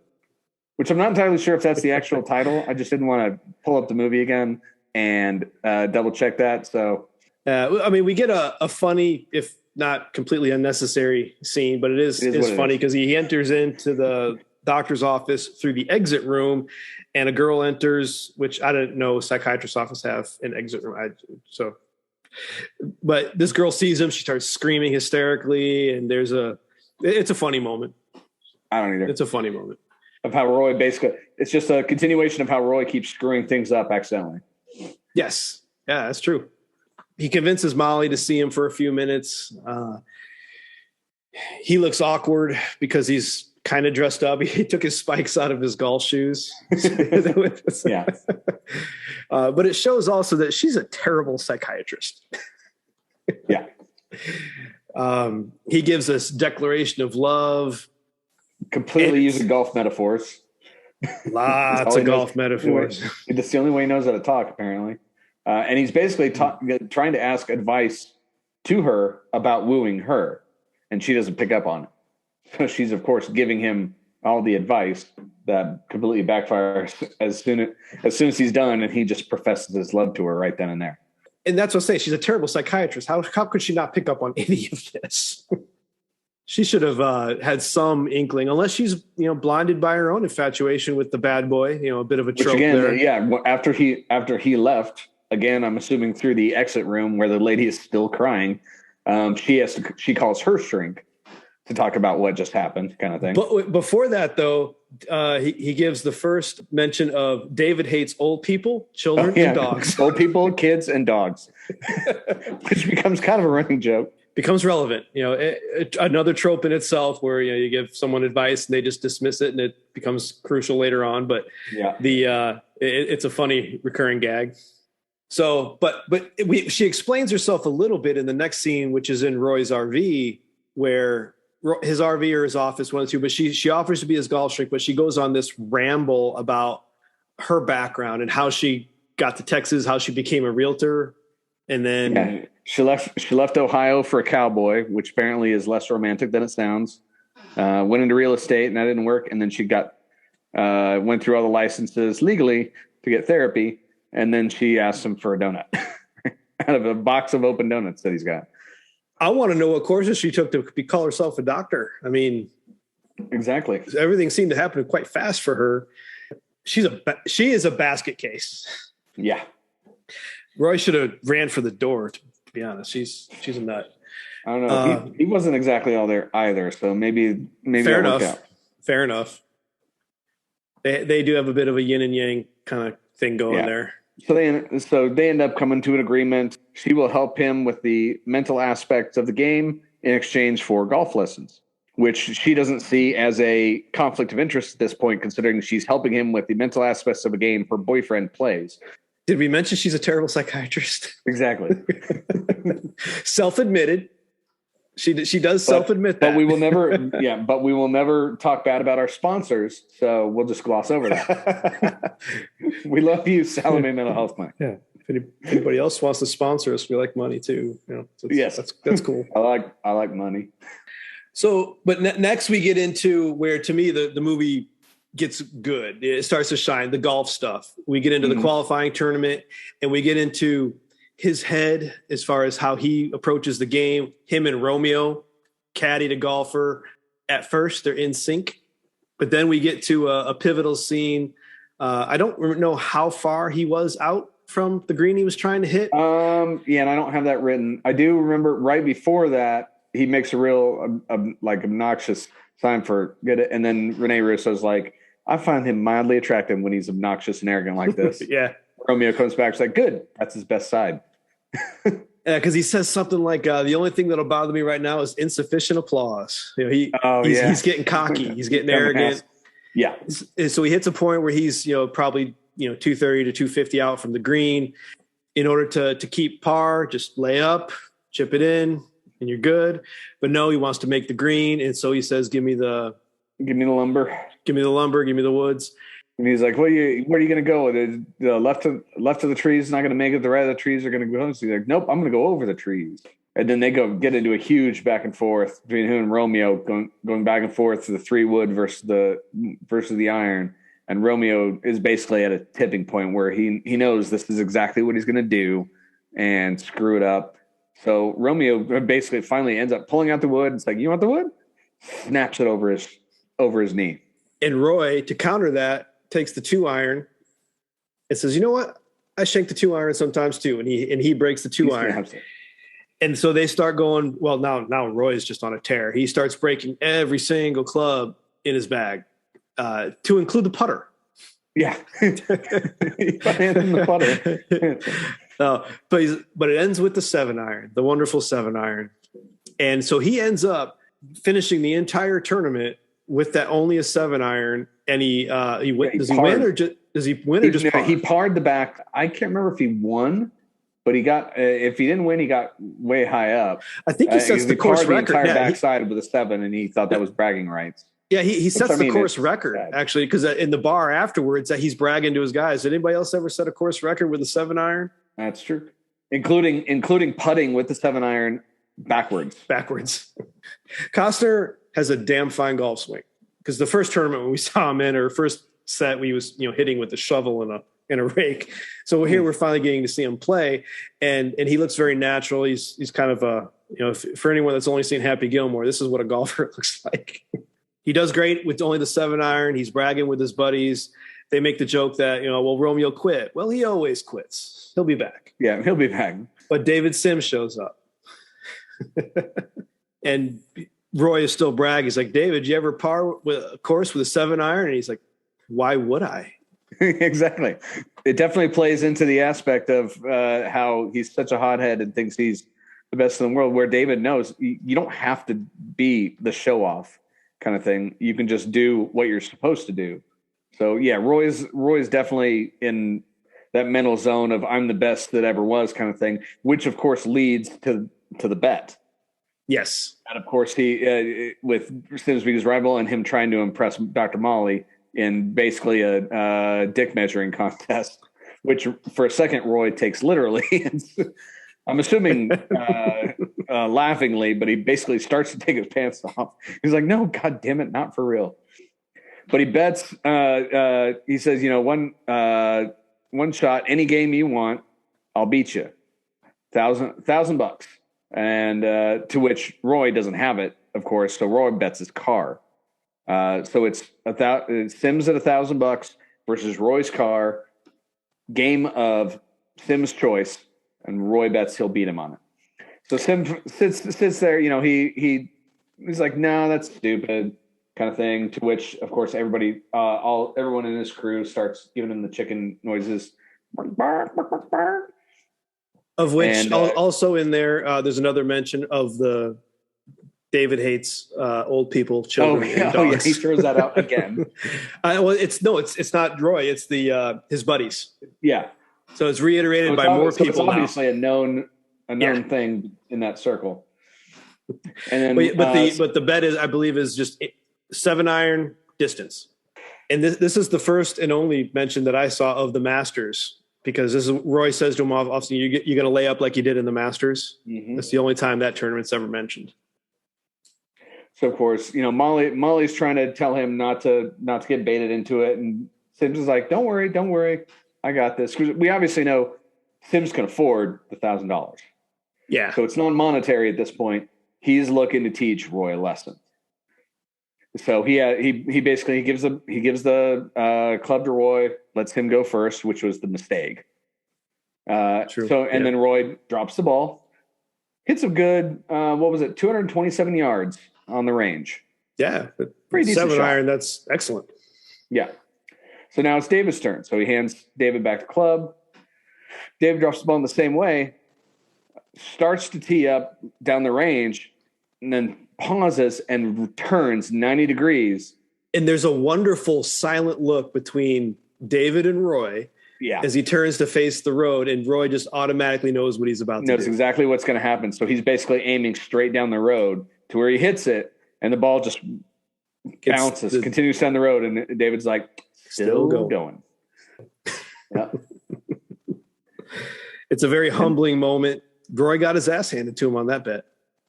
Which I'm not entirely sure if that's the actual title. I just didn't want to pull up the movie again and double check that. So, we get a funny, if not completely unnecessary scene, but it is funny because he enters into the doctor's office through the exit room, and a girl enters, which I didn't know psychiatrist's office have an exit room. But this girl sees him. She starts screaming hysterically, and it's a funny moment. I don't either. It's a funny moment. Of how Roy it's just a continuation of how Roy keeps screwing things up accidentally. Yes. Yeah, that's true. He convinces Molly to see him for a few minutes. He looks awkward because he's kind of dressed up. He took his spikes out of his golf shoes. Yeah. But it shows also that she's a terrible psychiatrist. Yeah. He gives us declaration of love. Completely using golf metaphors. Lots of golf metaphors. That's the only way he knows how to talk, apparently. And he's basically trying to ask advice to her about wooing her, and she doesn't pick up on it. So she's, of course, giving him all the advice that completely backfires as soon as he's done, and he just professes his love to her right then and there. And that's what I say. She's a terrible psychiatrist. How could she not pick up on any of this? She should have had some inkling, unless she's blinded by her own infatuation with the bad boy. A bit of a trope there. Yeah. After he left, again, I'm assuming through the exit room where the lady is still crying. She calls her shrink to talk about what just happened, kind of thing. But before that, though, he gives the first mention of David hates old people, children, and dogs. Old people, kids, and dogs, which becomes kind of a running joke. Becomes relevant, another trope in itself where you give someone advice and they just dismiss it, and it becomes crucial later on. But yeah, it's a funny recurring gag. So, she explains herself a little bit in the next scene, which is in Roy's RV, where his RV or his office, one or two. But she offers to be his golf shrink, but she goes on this ramble about her background and how she got to Texas, how she became a realtor, and then. She left Ohio for a cowboy, which apparently is less romantic than it sounds. Went into real estate, and that didn't work. And then she went through all the licenses legally to get therapy, and then she asked him for a donut out of a box of open donuts that he's got. I want to know what courses she took to call herself a doctor. I mean, exactly. Everything seemed to happen quite fast for her. She is a basket case. Yeah. Roy should have ran for the door. To be honest, she's a nut. I don't know. He wasn't exactly all there either, so maybe fair enough. Fair enough. They do have a bit of a yin and yang kind of thing going there. So they end up coming to an agreement. She will help him with the mental aspects of the game in exchange for golf lessons, which she doesn't see as a conflict of interest at this point, considering she's helping him with the mental aspects of a game her boyfriend plays. Did we mention she's a terrible psychiatrist? Exactly. Self-admitted. She does self-admit that. But we will never, but we will never talk bad about our sponsors. So we'll just gloss over that. We love you, Salome Mental Health Clinic. Yeah. If anybody else wants to sponsor us, we like money too. So yes, that's cool. I like money. So, but next we get into where, to me, the movie gets good. It starts to shine. The golf stuff. We get into the qualifying tournament, and we get into his head as far as how he approaches the game. Him and Romeo, caddy to golfer. At first, they're in sync, but then we get to a pivotal scene. I don't know how far he was out from the green he was trying to hit. And I don't have that written. I do remember right before that he makes a real obnoxious sign for get it, and then Rene Russo's like, I find him mildly attractive when he's obnoxious and arrogant like this. Yeah. Romeo comes back, he's like, good, that's his best side. Because he says something like, the only thing that'll bother me right now is insufficient applause. He's getting cocky. He's getting arrogant. Yeah. So he hits a point where he's, probably, 230 to 250 out from the green. In order to keep par, just lay up, chip it in, and you're good. But no, he wants to make the green. And so he says, give me the lumber. Give me the lumber. Give me the woods. And he's like, where are you going to go? The left of the trees is not going to make it. The right of the trees are going to go. So he's like, nope, I'm going to go over the trees. And then they get into a huge back and forth between him and Romeo, going back and forth to the 3-wood versus the iron. And Romeo is basically at a tipping point where he knows this is exactly what he's going to do and screw it up. So Romeo basically finally ends up pulling out the wood. It's like, you want the wood? Snaps it over his knee. And Roy, to counter that, takes the 2-iron and says, you know what? I shank the 2-iron sometimes too. And he breaks the 2-iron. And so they start going, well, now Roy's just on a tear. He starts breaking every single club in his bag, to include the putter. Yeah. He put hands in the putter. But it ends with the 7-iron, the wonderful 7-iron. And so he ends up finishing the entire tournament with that only a 7-iron. And does he win or just par? He parred the back. I can't remember if he won, but he got if he didn't win, he got way high up. I think he sets the course record. The entire backside with a 7, and he thought that was bragging rights. Yeah, he sets the course record actually, because in the bar afterwards, he's bragging to his guys. Did anybody else ever set a course record with a 7-iron? That's true, including putting with the 7-iron backwards. Costner has a damn fine golf swing. Because the first tournament when we saw him in, or first set, we was hitting with a shovel and a rake. So here we're finally getting to see him play, and he looks very natural. He's kind of for anyone that's only seen Happy Gilmore, this is what a golfer looks like. He does great with only the 7-iron. He's bragging with his buddies. They make the joke that Romeo quit. Well, he always quits. He'll be back. Yeah, he'll be back. But David Sims shows up, and Roy is still bragging. He's like, David, you ever par with a course with a 7-iron? And he's like, why would I? Exactly. It definitely plays into the aspect of how he's such a hothead and thinks he's the best in the world, where David knows you don't have to be the show off kind of thing. You can just do what you're supposed to do. So yeah, Roy's definitely in that mental zone of I'm the best that ever was kind of thing, which of course leads to the bet. Yes. And of course, he with Sims being his rival and him trying to impress Dr. Molly in basically a dick measuring contest, which for a second Roy takes literally. I'm assuming laughingly, but he basically starts to take his pants off. He's like, "No, God damn it, not for real." But he bets. He says, one shot, any game you want, I'll beat you. $1,000. And to which Roy doesn't have it, of course. So Roy bets his car. So it's Sims at $1,000 versus Roy's car. Game of Sims' choice, and Roy bets he'll beat him on it. So Sims sits there. He's like, no, that's stupid, kind of thing. To which, of course, everyone in his crew starts giving him the chicken noises. Of which also in there's another mention of the David hates old people, children, and dogs. Yeah, he throws that out again. It's not Roy. It's his buddies. Yeah. So it's reiterated by more people. It's obviously a known thing in that circle. And then, but the bet is, I believe, is just 7-iron distance. And this is the first and only mention that I saw of the Masters, because this is Roy says to him often, you're going to lay up like you did in the Masters. Mm-hmm. That's the only time that tournament's ever mentioned. So of course, Molly's trying to tell him not to get baited into it, and Sims is like, "Don't worry, I got this." Because we obviously know Sims can afford the $1,000. Yeah. So it's non-monetary at this point. He's looking to teach Roy a lesson. So he basically gives the club to Roy, lets him go first, which was the mistake. True. So and then Roy drops the ball, hits a good 227 yards on the range. Yeah, pretty decent 7-iron. That's excellent. Yeah. So now it's David's turn. So he hands David back to club. David drops the ball in the same way, starts to tee up down the range, and then pauses and turns 90 degrees. And there's a wonderful silent look between David and Roy as he turns to face the road, and Roy just automatically knows what he's about to do. Knows exactly what's going to happen. So he's basically aiming straight down the road to where he hits it, and the ball just bounces, continues down the road, and David's like, still going. Yep. It's a very humbling moment. Roy got his ass handed to him on that bet.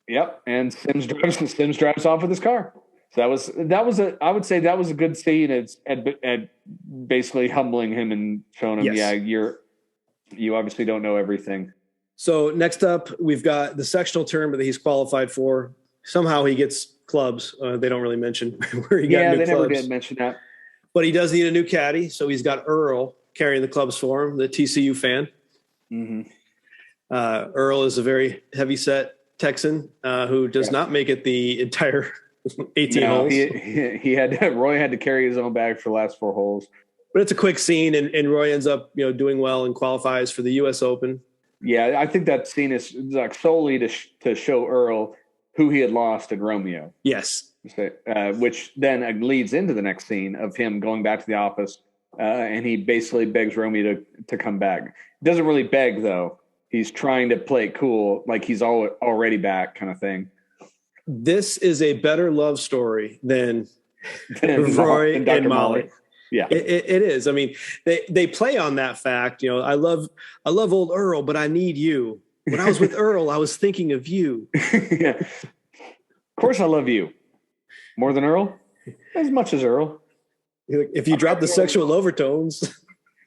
Yep, and Sims drives off with his car. So I would say that was a good scene at basically humbling him and showing him, you obviously don't know everything. So next up, we've got the sectional tournament that he's qualified for. Somehow he gets clubs. They don't really mention where he got new clubs. Yeah, they never did mention that. But he does need a new caddy, so he's got Earl carrying the clubs for him, the TCU fan. Mm-hmm. Earl is a very heavy-set Texan who does not make it the entire 18 holes. Roy had to carry his own bag for the last 4 holes. But it's a quick scene, and Roy ends up doing well and qualifies for the U.S. Open. Yeah, I think that scene is like solely to show Earl who he had lost in Romeo. Yes. Which then leads into the next scene of him going back to the office, and he basically begs Romeo to come back. Doesn't really beg, though. He's trying to play it cool, like he's already back kind of thing. This is a better love story than Roy and Molly. Yeah, it is. I mean, they play on that fact. I love old Earl, but I need you. When I was with Earl, I was thinking of you. Yeah. Of course I love you. More than Earl? As much as Earl. If you drop the sexual overtones.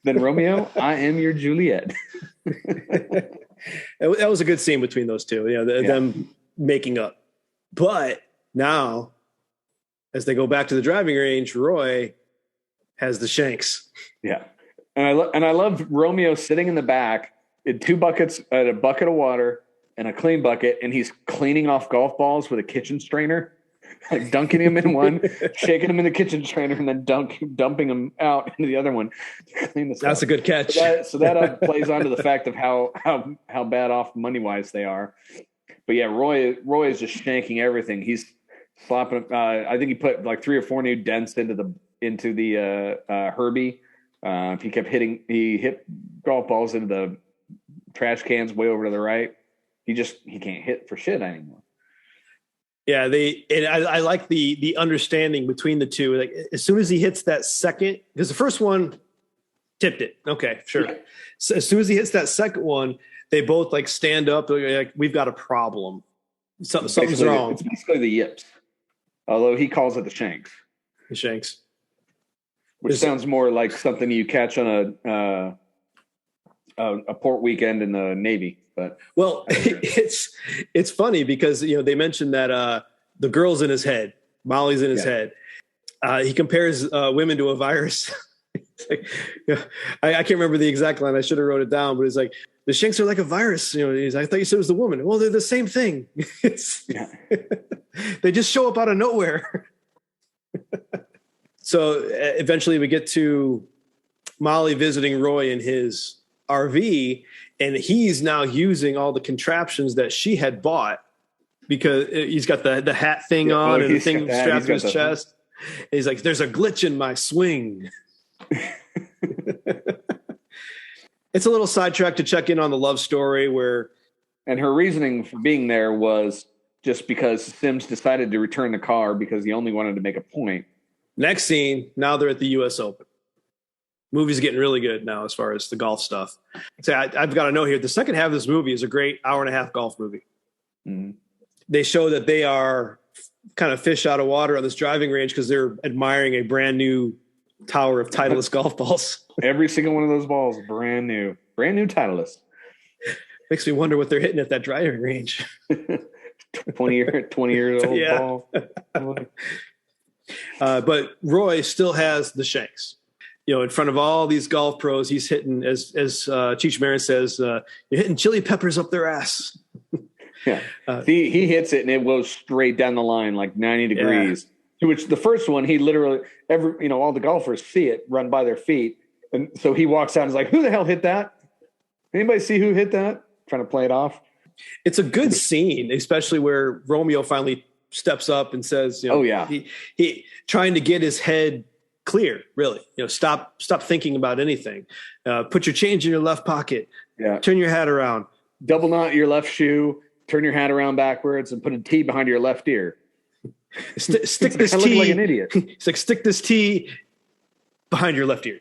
Then Romeo, I am your Juliet. That was a good scene between those two. Them making up. But now, as they go back to the driving range, Roy has the shanks. Yeah. And I love Romeo sitting in the back in 2 buckets, a bucket of water and a clean bucket, and he's cleaning off golf balls with a kitchen strainer, like dunking him in one, shaking him in the kitchen strainer, and then dumping him out into the other one. That's a good catch. So that plays onto the fact of how bad off money-wise they are. But yeah, Roy is just shanking everything. He's slopping. I think he put like 3 or 4 new dents into the Herbie. He hit golf balls into the trash cans way over to the right. He can't hit for shit anymore. Yeah, I like the understanding between the two. Like as soon as he hits that second, because the first one tipped it. Okay, sure. Yeah. So as soon as he hits that second one, they both like stand up. Like we've got a problem. Something's wrong. It's basically the yips, although he calls it the shanks. The shanks, which sounds more like something you catch on a port weekend in the Navy. But it's funny because they mentioned that the girl's in his head, Molly's in his head. He compares women to a virus. I can't remember the exact line. I should have wrote it down, but it's like the shanks are like a virus. I thought you said it was the woman. Well, they're the same thing. They just show up out of nowhere. So eventually we get to Molly visiting Roy in his RV, and he's now using all the contraptions that she had bought because he's got the hat thing on and the thing strapped to his chest. And he's like, there's a glitch in my swing. It's a little sidetrack to check in on the love story and her reasoning for being there was just because Sims decided to return the car because he only wanted to make a point. Next scene, now they're at the U.S. Open. Movie's getting really good now as far as the golf stuff. So I've got to know here, the second half of this movie is a great hour-and-a-half golf movie. Mm-hmm. They show that they are kind of fish out of water on this driving range because they're admiring a brand new tower of Titleist golf balls. Every single one of those balls, brand new Titleist. Makes me wonder what they're hitting at that driving range. 20 years old ball. But Roy still has the shanks. In front of all these golf pros, he's hitting, as Cheech Marin says, you're hitting chili peppers up their ass. Yeah, he hits it and it goes straight down the line like 90 degrees. Yeah. To which the first one, he literally all the golfers see it run by their feet, and so he walks out and is like, "Who the hell hit that? Anybody see who hit that?" Trying to play it off. It's a good scene, especially where Romeo finally steps up and says, he trying to get his head clear, really. Stop thinking about anything. Put your change in your left pocket. Yeah. Turn your hat around. Double knot your left shoe. Turn your hat around backwards and put a T behind your left ear. Stick this T. I look like an idiot. It's like stick this T behind your left ear.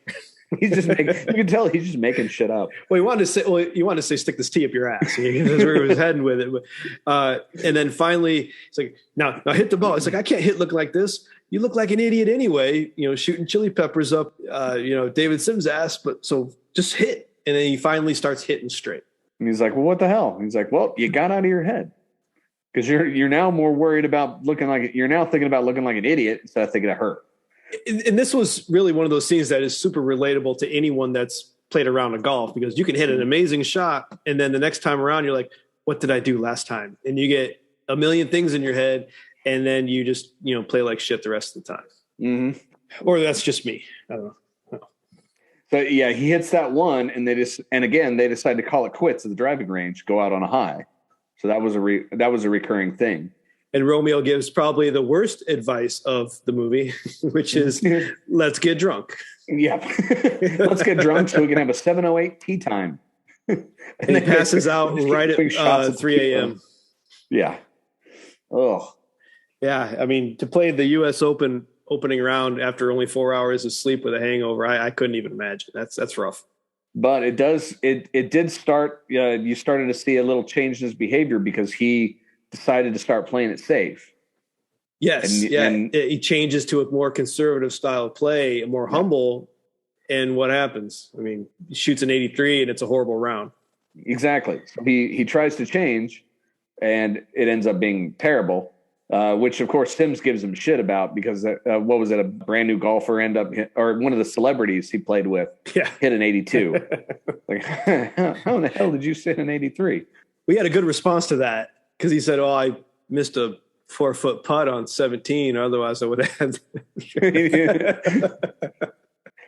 You can tell he's just making shit up. Well, you wanted to say stick this T up your ass. That's where he was heading with it. And then finally, it's like, now hit the ball. It's like, I can't look like this. You look like an idiot anyway. Shooting chili peppers up, David Sims' ass. But so just hit. And then he finally starts hitting straight. And he's like, well, what the hell? And he's like, well, you got out of your head. Because you're now more worried about you're now thinking about looking like an idiot instead of thinking of her. And this was really one of those scenes that is super relatable to anyone that's played around a golf, because you can hit an amazing shot, and then the next time around, you're like, what did I do last time? And you get a million things in your head, and then you just, play like shit the rest of the time. Mm-hmm. Or that's just me. I don't know. So yeah, he hits that one, and they decide to call it quits at the driving range, go out on a high. So that was a recurring thing. And Romeo gives probably the worst advice of the movie, which is, let's get drunk. Yeah, let's get drunk so we can have a 7:08 tea time. And he passes out right at 3 a.m. Yeah. Oh. Yeah, I mean, to play the U.S. Open opening round after only 4 hours of sleep with a hangover, I couldn't even imagine. That's rough. But it did start. You started to see a little change in his behavior because he decided to start playing it safe. Yes, and he changes to a more conservative style of play, more humble. And what happens? I mean, he shoots an 83, and it's a horrible round. Exactly. So he tries to change, and it ends up being terrible. Which of course Sims gives him shit about because what was it? A brand new golfer or one of the celebrities he played with hit an 82. Like, how in the hell did you sit an 83? We had a good response to that because he said, "Oh, I missed a 4-foot putt on 17. Otherwise, I would have."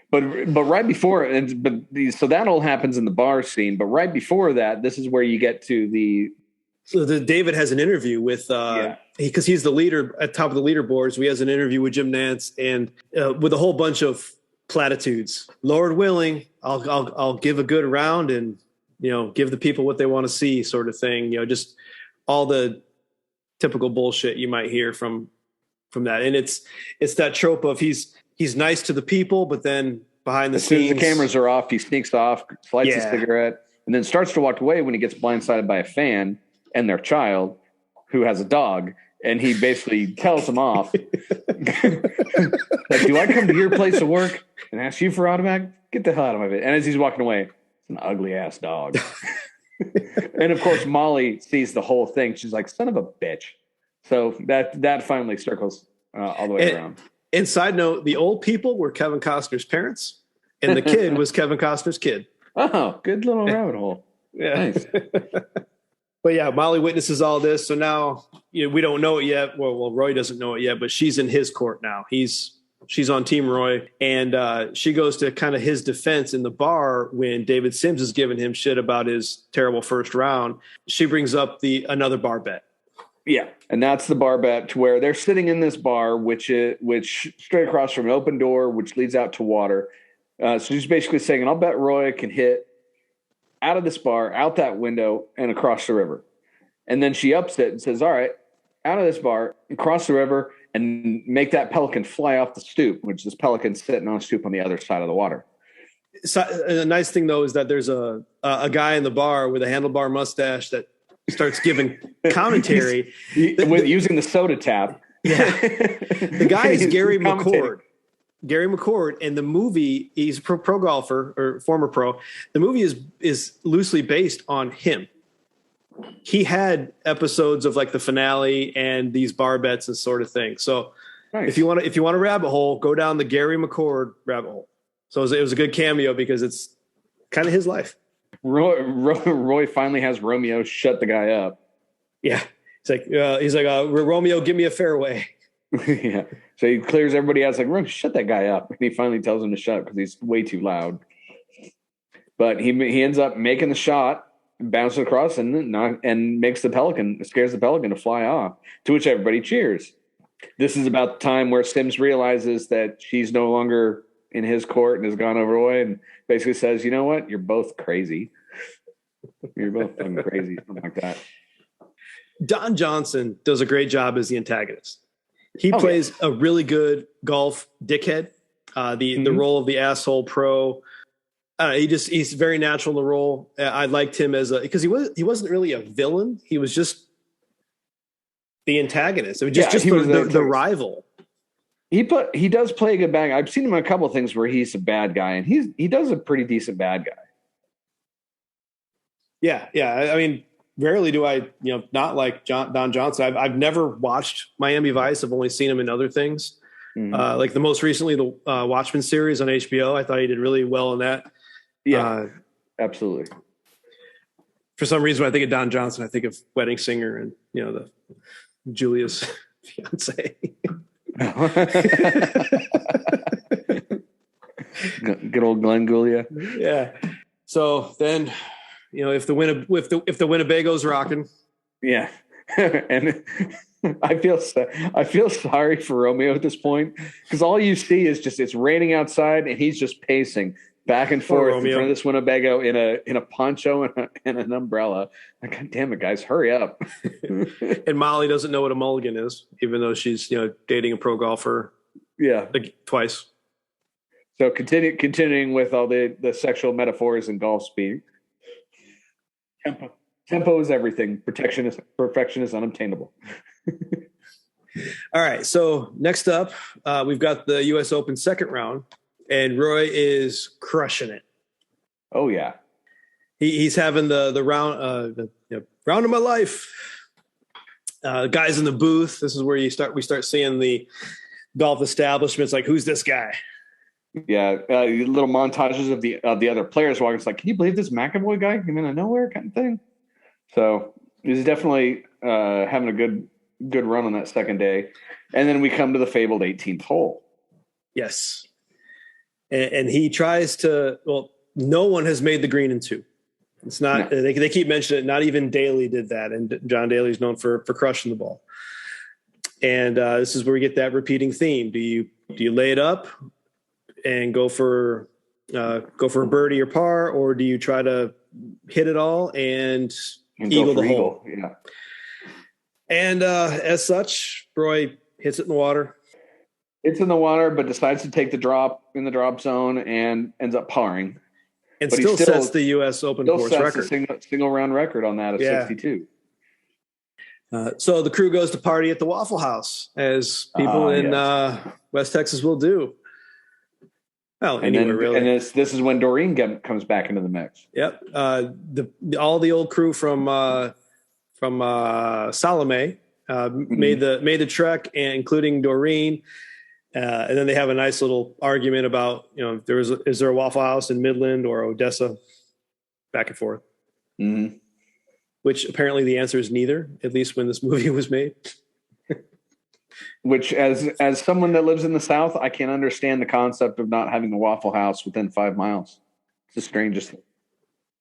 But right before, so that all happens in the bar scene. But right before that, this is where you get to the. So David has an interview with because he's the leader at top of the leaderboards. So he has an interview with Jim Nantz and with a whole bunch of platitudes. Lord willing, I'll give a good round and give the people what they want to see, sort of thing. Just all the typical bullshit you might hear from that. And it's that trope of he's nice to the people, but then behind the scenes, the cameras are off. He sneaks off, lights a cigarette, and then starts to walk away when he gets blindsided by a fan and their child who has a dog. And he basically tells them off. Like, do I come to your place of work and ask you for automatic? Get the hell out of my bed. And as he's walking away, it's an ugly ass dog. And of course, Molly sees the whole thing. She's like, son of a bitch. So that finally circles all the way around. And side note, the old people were Kevin Costner's parents, and the kid was Kevin Costner's kid. Oh, good little rabbit hole. Yeah. Nice. But yeah, Molly witnesses all this. So now we don't know it yet. Well, Roy doesn't know it yet, but she's in his court now. She's on Team Roy, and she goes to kind of his defense in the bar when David Sims is giving him shit about his terrible first round. She brings up another bar bet. Yeah, and that's the bar bet to where they're sitting in this bar, which straight across from an open door, which leads out to water. So she's basically saying, I'll bet Roy can hit out of this bar, out that window, and across the river. And then she ups it and says, all right, out of this bar, cross the river, and make that pelican fly off the stoop, which this pelican's sitting on a stoop on the other side of the water. So, the nice thing, though, is that there's a guy in the bar with a handlebar mustache that starts giving commentary. Using the soda tap. Yeah. The guy is Gary McCord. Gary McCord, and the movie, he's a pro golfer or former pro. The movie is loosely based on him. He had episodes of like the finale and these bar bets and sort of thing. So nice. if you want a rabbit hole, go down the Gary McCord rabbit hole. So it was a good cameo because it's kind of his life. Roy finally has Romeo shut the guy up. Yeah. He's like, Romeo, give me a fairway. Yeah. So he clears everybody out. It's like, shut that guy up. And he finally tells him to shut up because he's way too loud. But he ends up making the shot, bounces across, and makes scares the pelican to fly off, to which everybody cheers. This is about the time where Sims realizes that she's no longer in his court and has gone over Roy and basically says, you know what? You're both crazy. You're both fucking crazy. Something like that. Don Johnson does a great job as the antagonist. He plays a really good golf dickhead, the role of the asshole pro. He's very natural in the role. I liked him because he wasn't really a villain. He was just the antagonist. It was just the rival. He does play a good bad guy. I've seen him in a couple of things where he's a bad guy, and he does a pretty decent bad guy. Yeah. I mean, rarely do I, not like Don Johnson. I've never watched Miami Vice. I've only seen him in other things. Mm-hmm. Like the most recently, the Watchmen series on HBO. I thought he did really well in that. Yeah, absolutely. For some reason, when I think of Don Johnson, I think of Wedding Singer and, the Julia's fiance. Good old Glenn Gulia. Yeah. So then, if the Winnebago's rocking. Yeah. And I feel sorry for Romeo at this point because all you see is it's raining outside and he's just pacing back and forth in front of this Winnebago in a poncho and an umbrella. Like, God damn it, guys, hurry up. And Molly doesn't know what a mulligan is, even though she's dating a pro golfer. Yeah, like twice. So continuing with all the sexual metaphors in golf speak. Tempo is everything. Perfection is unobtainable. All right. So next up, we've got the U.S. Open second round, and Roy is crushing it. Oh yeah, he's having the round, round of my life. Guys in the booth. This is where we start seeing the golf establishments. Like, who's this guy? Yeah, little montages of the other players walking. It's like, can you believe this McAvoy guy came in out of nowhere, kind of thing. So he's definitely having a good run on that second day, and then we come to the fabled 18th hole. Yes, and he tries to. Well, no one has made the green in two. It's not. No. They keep mentioning it. Not even Daly did that, and John Daly's known for crushing the ball. And this is where we get that repeating theme. Do you lay it up and go for a birdie or par, or do you try to hit it all and eagle the hole? Yeah. And as such, Roy hits it in the water. It's in the water, but decides to take the drop in the drop zone and ends up parring. And still sets the U.S. Open course record. Single round record on that of 62. So the crew goes to party at the Waffle House, as people in West Texas will do. Well, really. And this is when Doreen comes back into the mix. Yep. All the old crew from Salome made the trek, including Doreen. And then they have a nice little argument about, is there a Waffle House in Midland or Odessa? Back and forth. Mm-hmm. Which apparently the answer is neither, at least when this movie was made. Which, as someone that lives in the South, I can understand the concept of not having a Waffle House within 5 miles. It's the strangest thing.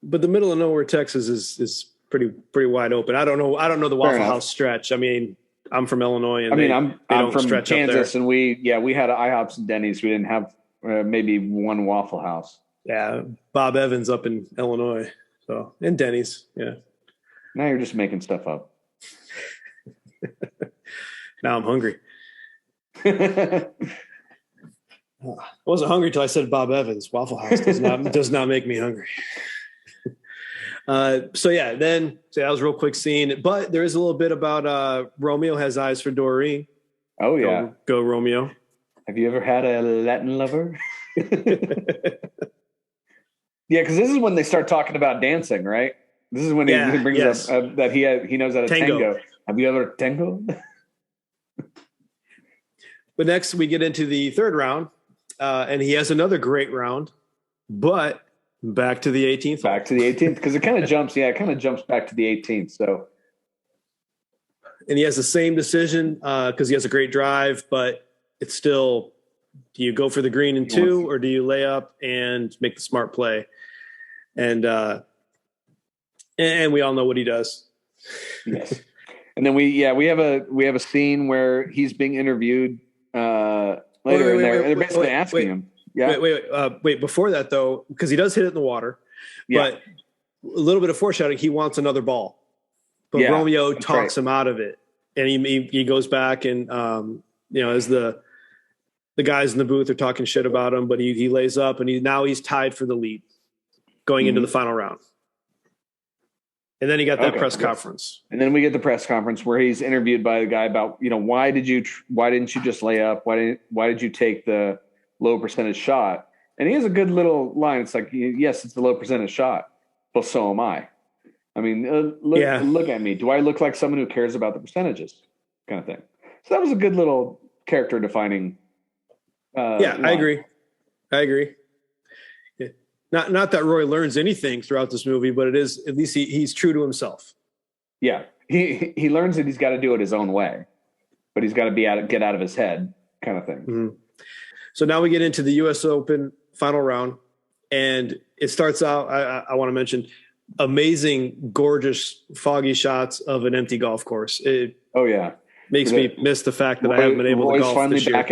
But the middle of nowhere, Texas, is pretty wide open. I don't know the Waffle House stretch. I mean, I'm from Illinois, and I'm from Kansas, and we had IHOPs and Denny's. We didn't have maybe one Waffle House. Yeah, Bob Evans up in Illinois, and Denny's. Yeah. Now you're just making stuff up. Now I'm hungry. I wasn't hungry till I said Bob Evans. Waffle House does not make me hungry. Then that was a real quick scene, but there is a little bit about Romeo has eyes for Doreen. Oh yeah, go Romeo. Have you ever had a Latin lover? Yeah, because this is when they start talking about dancing, right? This is when he brings up that he knows how to tango. Have you ever tangoed? But next we get into the third round, and he has another great round, but back to the 18th. Back to the 18th, because it kind of jumps. Yeah, it kind of jumps back to the 18th. So, and he has the same decision because he has a great drive, but it's still, do you go for the green in two, or do you lay up and make the smart play? And we all know what he does. Yes. And then we have a scene where he's being interviewed later, and they're basically asking him. Yeah. Wait. Before that, though, because he does hit it in the water, but a little bit of foreshadowing. He wants another ball, but Romeo talks him out of it, and he goes back and as the guys in the booth are talking shit about him, but he lays up, and he's tied for the lead going into the final round. And then he got that press conference. And then we get the press conference where he's interviewed by the guy about, why didn't you just lay up? Why did you take the low percentage shot? And he has a good little line. It's like, yes, it's a low percentage shot, but so am I. I mean, look at me. Do I look like someone who cares about the percentages, kind of thing? So that was a good little character defining. Line. I agree. Yeah. Not that Roy learns anything throughout this movie, but it is, at least he's true to himself. Yeah. He learns that he's got to do it his own way, but he's got to get out of his head, kind of thing. Mm-hmm. So now we get into the U.S. Open final round, and it starts out, I want to mention, amazing, gorgeous, foggy shots of an empty golf course. Makes me miss the fact that I haven't been able to golf finally this year. back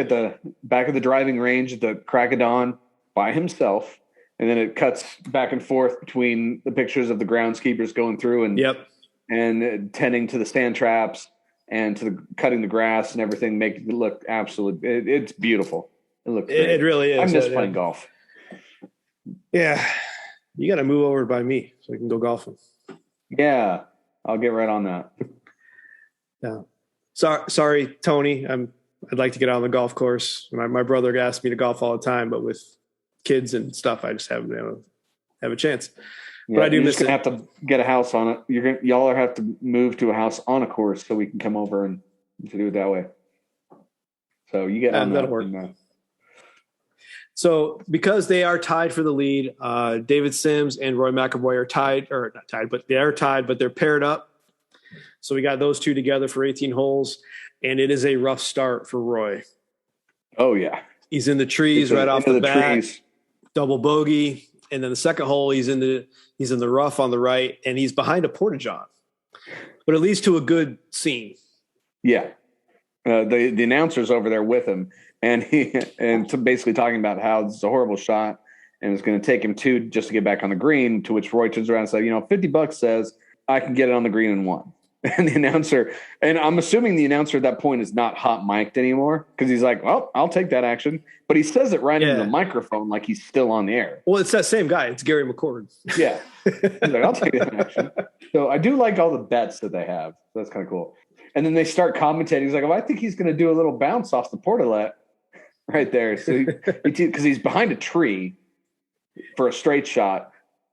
at the driving range at the crack of dawn by himself, and then it cuts back and forth between the pictures of the groundskeepers going through and tending to the stand traps and to cutting the grass and everything, making it look absolutely. It's beautiful. It looks great. It really is. I miss playing golf. Yeah, you got to move over by me so we can go golfing. Yeah, I'll get right on that. Yeah. Sorry, Tony. I'd like to get out on the golf course. My brother asks me to golf all the time, but with kids and stuff, I just haven't been able to have a chance. Yeah, but I do you're miss just gonna it. have to get a house on it. Y'all have to move to a house on a course so we can come over and to do it that way. So you get on that. That'll work. So because they are tied for the lead, David Sims and Roy McAvoy are not tied, but they are tied, but they're paired up. So we got those two together for 18 holes, and it is a rough start for Roy. Oh yeah, he's in the trees right off the bat, double bogey, and then the second hole he's in the rough on the right, and he's behind a porta-john, but it leads to a good scene. Yeah, the announcer's over there with him, and basically talking about how this is a horrible shot, and it's going to take him two just to get back on the green. To which Roy turns around and says, $50 says I can get it on the green in one. And the announcer, and I'm assuming the announcer at that point is not hot mic'd anymore because he's like, well, I'll take that action. But he says it right into the microphone like he's still on the air. Well, it's that same guy. It's Gary McCord. Yeah. He's like, I'll take that action. So I do like all the bets that they have. So that's kind of cool. And then they start commentating. He's like, I think he's going to do a little bounce off the portalet right there. So because he's behind a tree for a straight shot.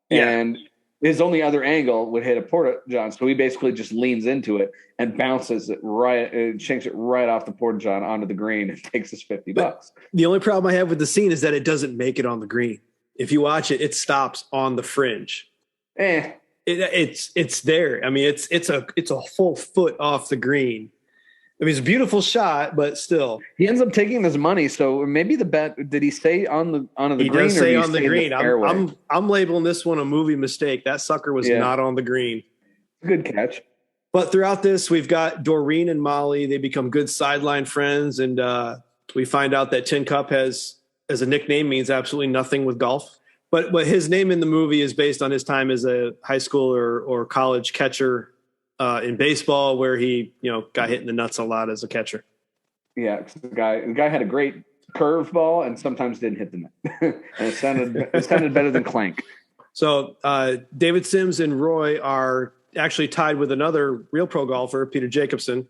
Yeah. And his only other angle would hit a porta-john, so he basically just leans into it and bounces it shanks it right off the porta-john onto the green and takes us $50. The only problem I have with the scene is that it doesn't make it on the green. If you watch it, it stops on the fringe. It's there. I mean, it's a full foot off the green. I mean, it's a beautiful shot, but still, he ends up taking his money. So maybe the bet, did he say on the green? He does say on the green. The I'm labeling this one a movie mistake. That sucker was not on the green. Good catch. But throughout this, we've got Doreen and Molly. They become good sideline friends, and we find out that Tin Cup as a nickname means absolutely nothing with golf. But his name in the movie is based on his time as a high school or college catcher in baseball where he, got hit in the nuts a lot as a catcher. Yeah, the guy had a great curveball and sometimes didn't hit the net. And it sounded better than clank. So David Sims and Roy are actually tied with another real pro golfer, Peter Jacobsen,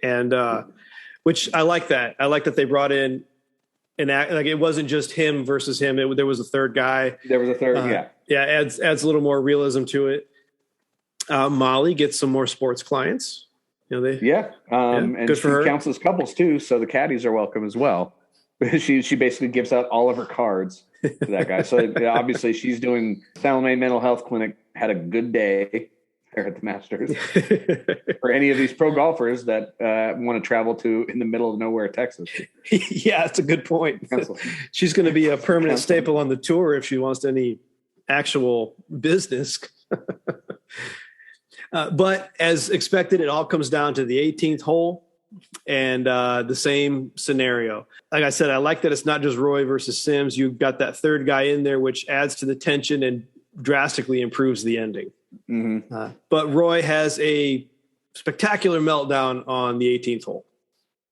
and which I like that. I like that they brought in an act, like it wasn't just him versus him. There was a third guy. There was a third, yeah. Adds a little more realism to it. Molly gets some more sports clients. And good for her. Counts as couples too, so the caddies are welcome as well. She basically gives out all of her cards to that guy. So obviously she's doing Salome Mental Health Clinic. Had a good day there at the Masters. For any of these pro golfers that want to travel to in the middle of nowhere, Texas. Yeah, that's a good point. She's going to be a permanent staple on the tour if she wants any actual business. But as expected, it all comes down to the 18th hole and the same scenario. Like I said, I like that it's not just Roy versus Sims. You've got that third guy in there, which adds to the tension and drastically improves the ending. Mm-hmm. But Roy has a spectacular meltdown on the 18th hole.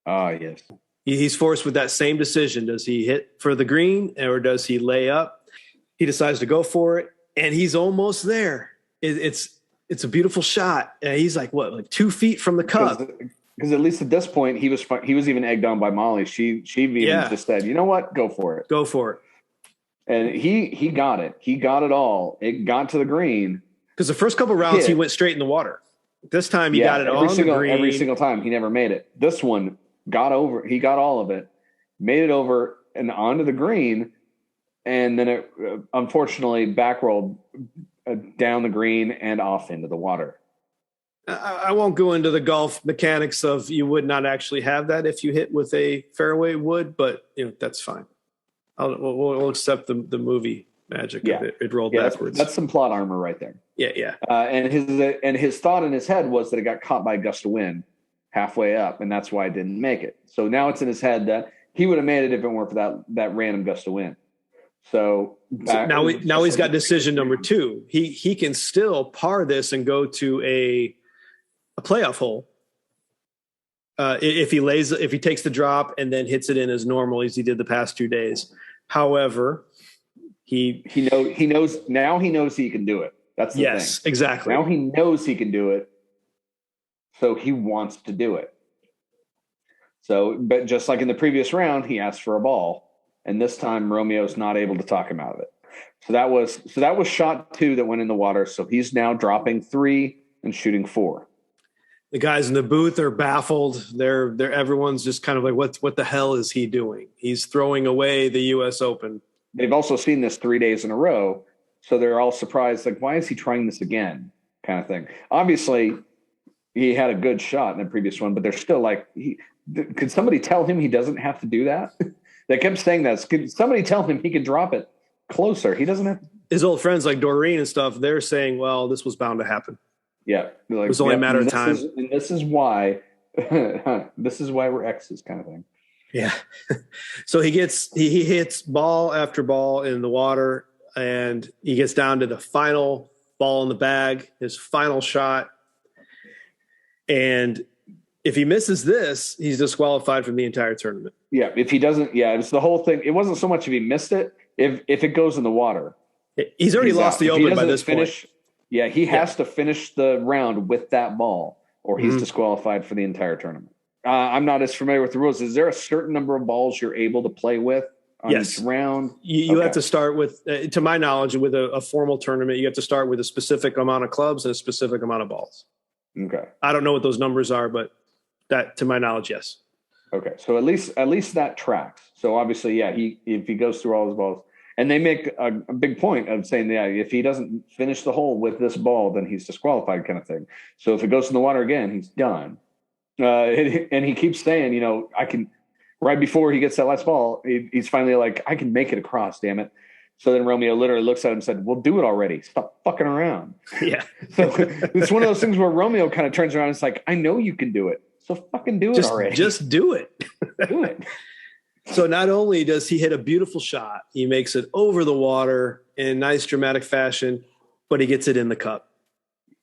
Ah, yes. He's forced with that same decision. Does he hit for the green or does he lay up? He decides to go for it, and he's almost there. It's a beautiful shot. He's like 2 feet from the cup. Because at least at this point, he was even egged on by Molly. She even just said, "You know what? Go for it. Go for it." And he got it. He got it all. It got to the green. Because the first couple rounds, he went straight in the water. This time, he got it on the green. Every single time, he never made it. This one got over. He got all of it, made it over and onto the green, and then it unfortunately backrolled down the green and off into the water. I won't go into the golf mechanics of you would not actually have that if you hit with a fairway wood, but that's fine. We'll accept the movie magic of it. It rolled backwards. That's some plot armor right there. Yeah. And his thought in his head was that it got caught by a gust of wind halfway up, and that's why it didn't make it. So now it's in his head that he would have made it if it weren't for that random gust of wind. So now he's got decision number 2. He can still par this and go to a playoff hole if he takes the drop and then hits it in as normal as he did the past 2 days. However, he knows he can do it. That's the thing. Yes, exactly. Now he knows he can do it, so he wants to do it. So, but just like in the previous round, he asked for a ball, and this time Romeo's not able to talk him out of it. So that was shot 2 that went in the water. So he's now dropping 3 and shooting 4. The guys in the booth are baffled. They're everyone's just kind of like, what the hell is he doing? He's throwing away the U.S. Open. They've also seen this 3 days in a row, so they're all surprised. Like, why is he trying this again? Kind of thing. Obviously, he had a good shot in the previous one, but they're still like, could somebody tell him he doesn't have to do that? They kept saying that. Could somebody tell him he could drop it closer? He doesn't have to. His old friends like Doreen and stuff, they're saying, well, this was bound to happen. Yeah. Like, it was only a matter of time. And this is why we're exes kind of thing. Yeah. So he hits ball after ball in the water, and he gets down to the final ball in the bag, his final shot. And if he misses this, he's disqualified from the entire tournament. Yeah. If he doesn't, it's the whole thing. It wasn't so much if he missed it. If it goes in the water, he's already lost the Open by this point. Yeah. He has to finish the round with that ball, or he's disqualified for the entire tournament. I'm not as familiar with the rules. Is there a certain number of balls you're able to play with on each round? You have to start with, to my knowledge, with a formal tournament, you have to start with a specific amount of clubs and a specific amount of balls. Okay. I don't know what those numbers are, but that, to my knowledge, yes. Okay. So at least that tracks. So obviously, if he goes through all his balls, and they make a big point of saying, if he doesn't finish the hole with this ball, then he's disqualified kind of thing. So if it goes in the water again, he's done. And he keeps saying, I can, right before he gets that last ball, he's finally like, I can make it across, damn it. So then Romeo literally looks at him and said, well, do it already. Stop fucking around. Yeah. So it's one of those things where Romeo kind of turns around and it's like, I know you can do it. So fucking do it already. Just do it. Do it. So not only does he hit a beautiful shot, he makes it over the water in nice dramatic fashion, but he gets it in the cup.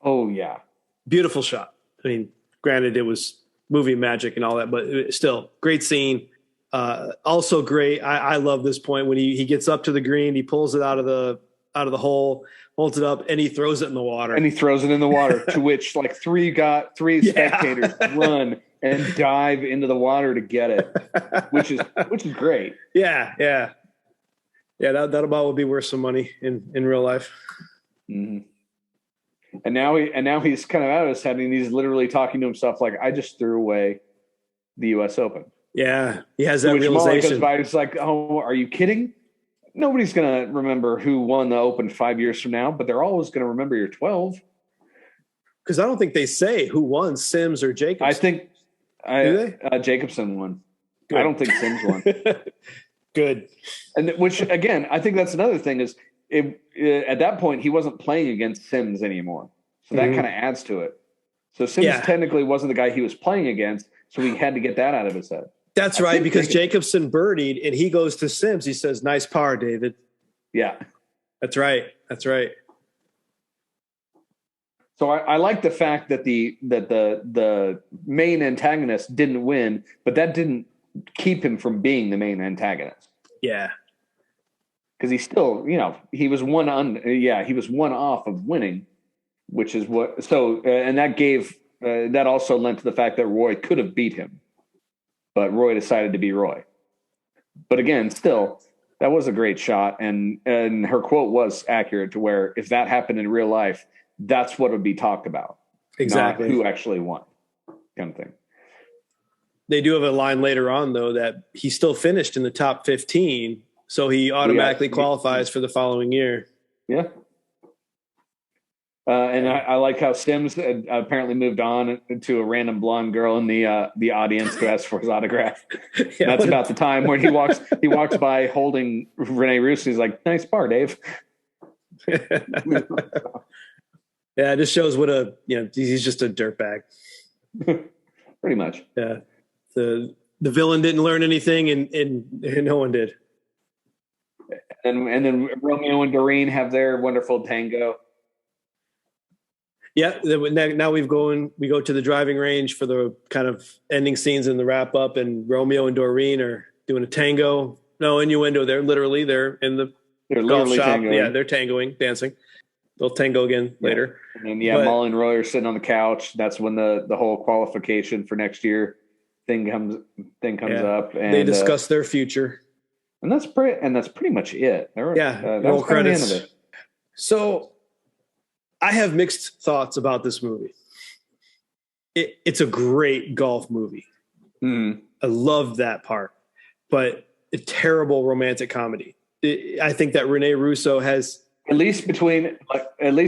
Oh, yeah. beautiful shot. I mean, granted, it was movie magic and all that, but still, great scene. Also great. I love this point when he gets up to the green, he pulls it out of the hole, holds it up, and he throws it in the water. To which like three spectators run and dive into the water to get it, which is great. Yeah. That about would be worth some money in real life. Mm-hmm. And now he's kind of out of his head, and he's literally talking to himself like, I just threw away the U.S. Open. Yeah, he has that realization. Goes by, it's like, oh, are you kidding? Nobody's going to remember who won the Open 5 years from now, but they're always going to remember your 12. Because I don't think they say who won, Sims or Jacobson. I think Jacobson won. Good. I don't think Sims won. Good. And which, again, I think that's another thing is at that point, he wasn't playing against Sims anymore. So that kind of adds to it. So Sims technically wasn't the guy he was playing against, so he had to get that out of his head. That's right, because Jacobson birdied, and he goes to Sims. He says, nice par, David. Yeah. That's right. So I like the fact that the main antagonist didn't win, but that didn't keep him from being the main antagonist. Yeah. Because he still, he was one off of winning, which is what. So and that gave that also lent to the fact that Roy could have beat him, but Roy decided to be Roy. But again, still, that was a great shot, and her quote was accurate to where if that happened in real life, that's what would be talked about. Exactly. Not who actually won, kind of thing. They do have a line later on, though, that he still finished in the top 15, so he automatically qualifies for the following year. Yeah. And I like how Sims apparently moved on to a random blonde girl in the audience who asked for his autograph. That's about the time when he walks by holding Rene Russo. He's like, nice par, Dave. Yeah, it just shows what he's just a dirtbag. Pretty much. Yeah. The villain didn't learn anything and no one did. And then Romeo and Doreen have their wonderful tango. Yeah. Now we go to the driving range for the kind of ending scenes in the wrap up, and Romeo and Doreen are doing a tango. No innuendo. They're in the golf shop. Tangoing. Yeah, they're tangoing, dancing. They'll tango again later. And then Molly and Roy are sitting on the couch. That's when the whole qualification for next year thing comes up, and they discuss their future. And that's pretty much it. Roll credits. The end of it. So I have mixed thoughts about this movie. It's a great golf movie. Mm-hmm. I love that part, but a terrible romantic comedy. I think that Rene Russo has, at least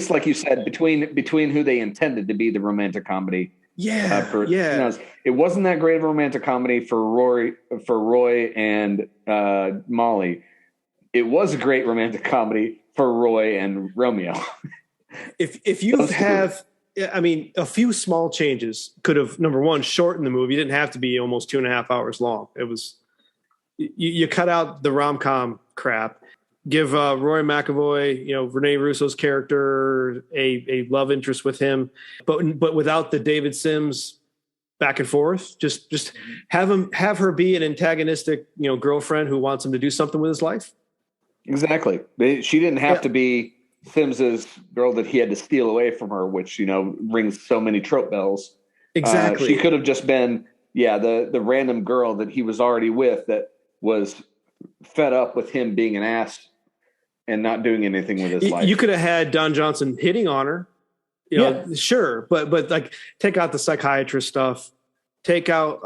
like you said, between who they intended to be the romantic comedy. It wasn't that great of a romantic comedy for Roy and Molly. It was a great romantic comedy for Roy and Romeo. If you have, I mean, a few small changes could have, number one, shortened the movie. It didn't have to be almost 2.5 hours long. It was, you cut out the rom-com crap. Give Roy McAvoy, Rene Russo's character, a love interest with him, but without the David Sims back and forth. Just have her be an antagonistic, girlfriend who wants him to do something with his life. Exactly. She didn't have to be Sims's girl that he had to steal away from her, which rings so many trope bells. Exactly. She could have just been the random girl that he was already with that was fed up with him being an ass and not doing anything with his life. You could have had Don Johnson hitting on her, sure, but like take out the psychiatrist stuff, take out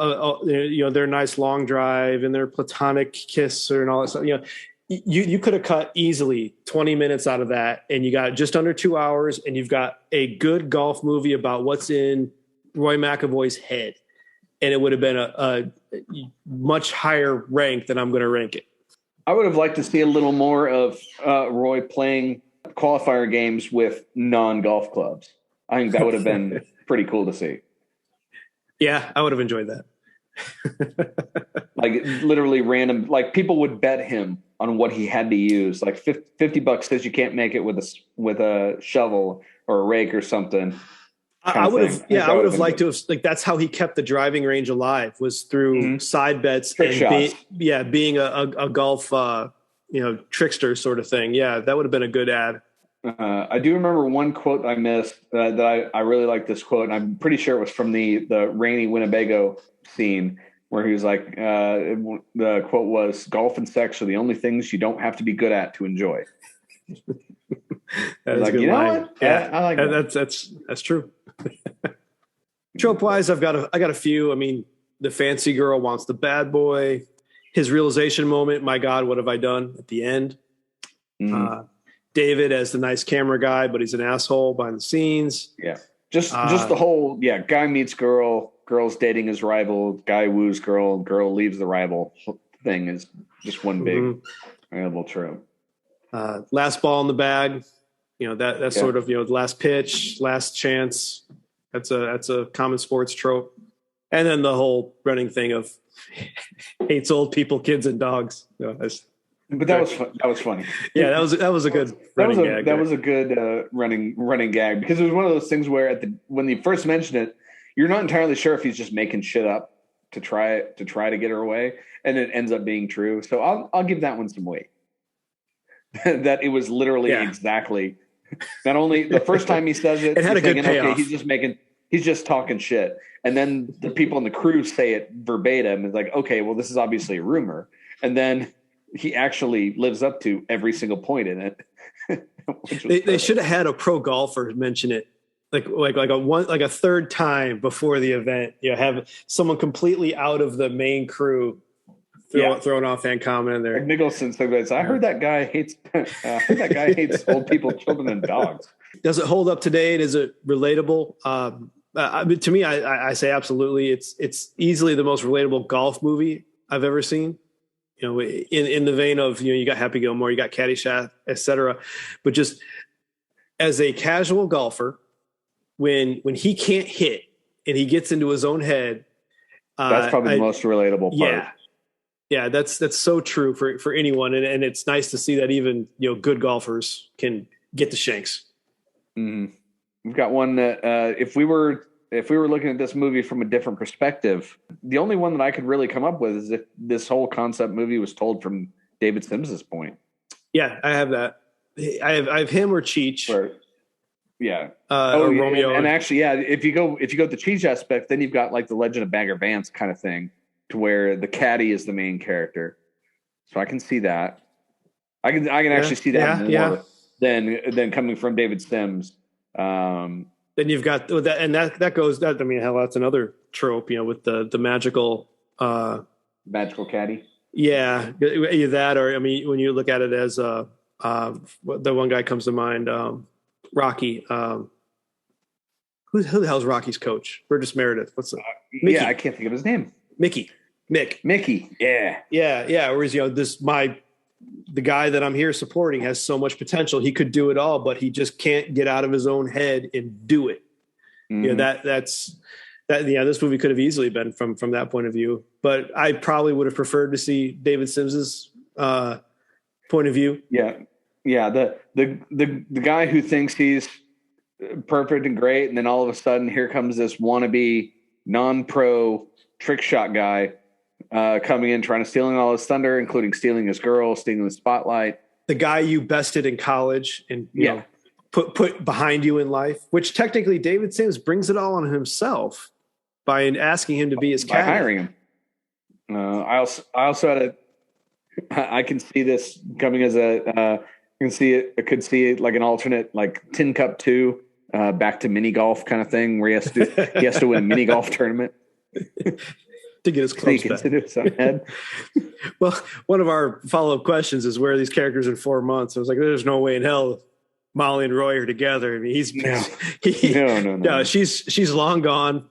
their nice long drive and their platonic kiss and all that stuff. You could have cut easily 20 minutes out of that, and you got just under 2 hours, and you've got a good golf movie about what's in Roy McAvoy's head, and it would have been a much higher rank than I'm going to rank it. I would have liked to see a little more of Roy playing qualifier games with non-golf clubs. I think that would have been pretty cool to see. Yeah, I would have enjoyed that. Like literally random, like people would bet him on what he had to use. Like $50 says you can't make it with a shovel or a rake or something. I would have, I would have liked to have, like, that's how he kept the driving range alive, was through side bets and being a golf, trickster sort of thing. Yeah, that would have been a good ad. I do remember one quote I missed that I really like this quote, and I'm pretty sure it was from the rainy Winnebago scene where he was like, the quote was, "Golf and sex are the only things you don't have to be good at to enjoy." That's like, a good line. What? Yeah, I like that. That's true. Trope wise, I got a few. I mean, the fancy girl wants the bad boy. His realization moment, my God, what have I done at the end? David as the nice camera guy, but he's an asshole behind the scenes. Yeah. Just the whole, guy meets girl, girl's dating his rival, guy woos girl leaves the rival thing is just one big animal trope. Last ball in the bag, that's sort of, the last pitch, last chance. That's a common sports trope. And then the whole running thing of hates old people, kids, and dogs. But that was funny. Yeah, that was a good running gag. That was a good running gag, because it was one of those things where when you first mentioned it, you're not entirely sure if he's just making shit up to try to get her away, and it ends up being true. So I'll give that one some weight. That it was literally exactly. Not only the first time he says it, had a good payoff. Okay, he's just talking shit, and then the people in the crew say it verbatim. It's like, okay, well, this is obviously a rumor, and then he actually lives up to every single point in it. They should have had a pro golfer mention it, like a third time before the event. Have someone completely out of the main crew throwing off and comment in there. Like Nicholson said, I heard that guy hates old people, children, and dogs. Does it hold up today? Is it relatable? To me, I say absolutely. It's easily the most relatable golf movie I've ever seen. In the vein of, you got Happy Gilmore, you got Caddyshack, etc. But just as a casual golfer, when he can't hit and he gets into his own head, that's probably the most relatable part. Yeah, that's so true for anyone, and it's nice to see that even good golfers can get the shanks. Mm-hmm. We've got one that if we were looking at this movie from a different perspective, the only one that I could really come up with is if this whole concept movie was told from David Sims's point. Yeah, I have that. I have him or Cheech. Yeah. Or Romeo. And actually, if you go with the Cheech aspect, then you've got like the Legend of Bagger Vance kind of thing, to where the caddy is the main character. So I can see that. I can actually see that more than coming from David Sims. Then you've got that, and that goes. I mean, hell, that's another trope, with the magical caddy. Yeah, either that, or I mean, when you look at it as the one guy comes to mind, Rocky. Who the hell's Rocky's coach? Burgess Meredith. What's the? Yeah, I can't think of his name. Mickey. Yeah. Whereas the guy that I'm here supporting has so much potential. He could do it all, but he just can't get out of his own head and do it. Mm-hmm. This movie could have easily been from that point of view, but I probably would have preferred to see David Sims's point of view. Yeah. The guy who thinks he's perfect and great, and then all of a sudden here comes this wannabe non-pro trick shot guy coming in, trying to steal all his thunder, including stealing his girl, stealing the spotlight. The guy you bested in college and put behind you in life, which technically David Sims brings it all on himself by asking him to be his caddy. By hiring him. I also I can see this coming as I could see it like an alternate, like Tin Cup 2, back to mini golf kind of thing, where he has to win a mini golf tournament. To get his clubs back. Into his own head. Well, one of our follow-up questions is, where are these characters in 4 months? I was like, there's no way in hell Molly and Roy are together. I mean, no. She's long gone.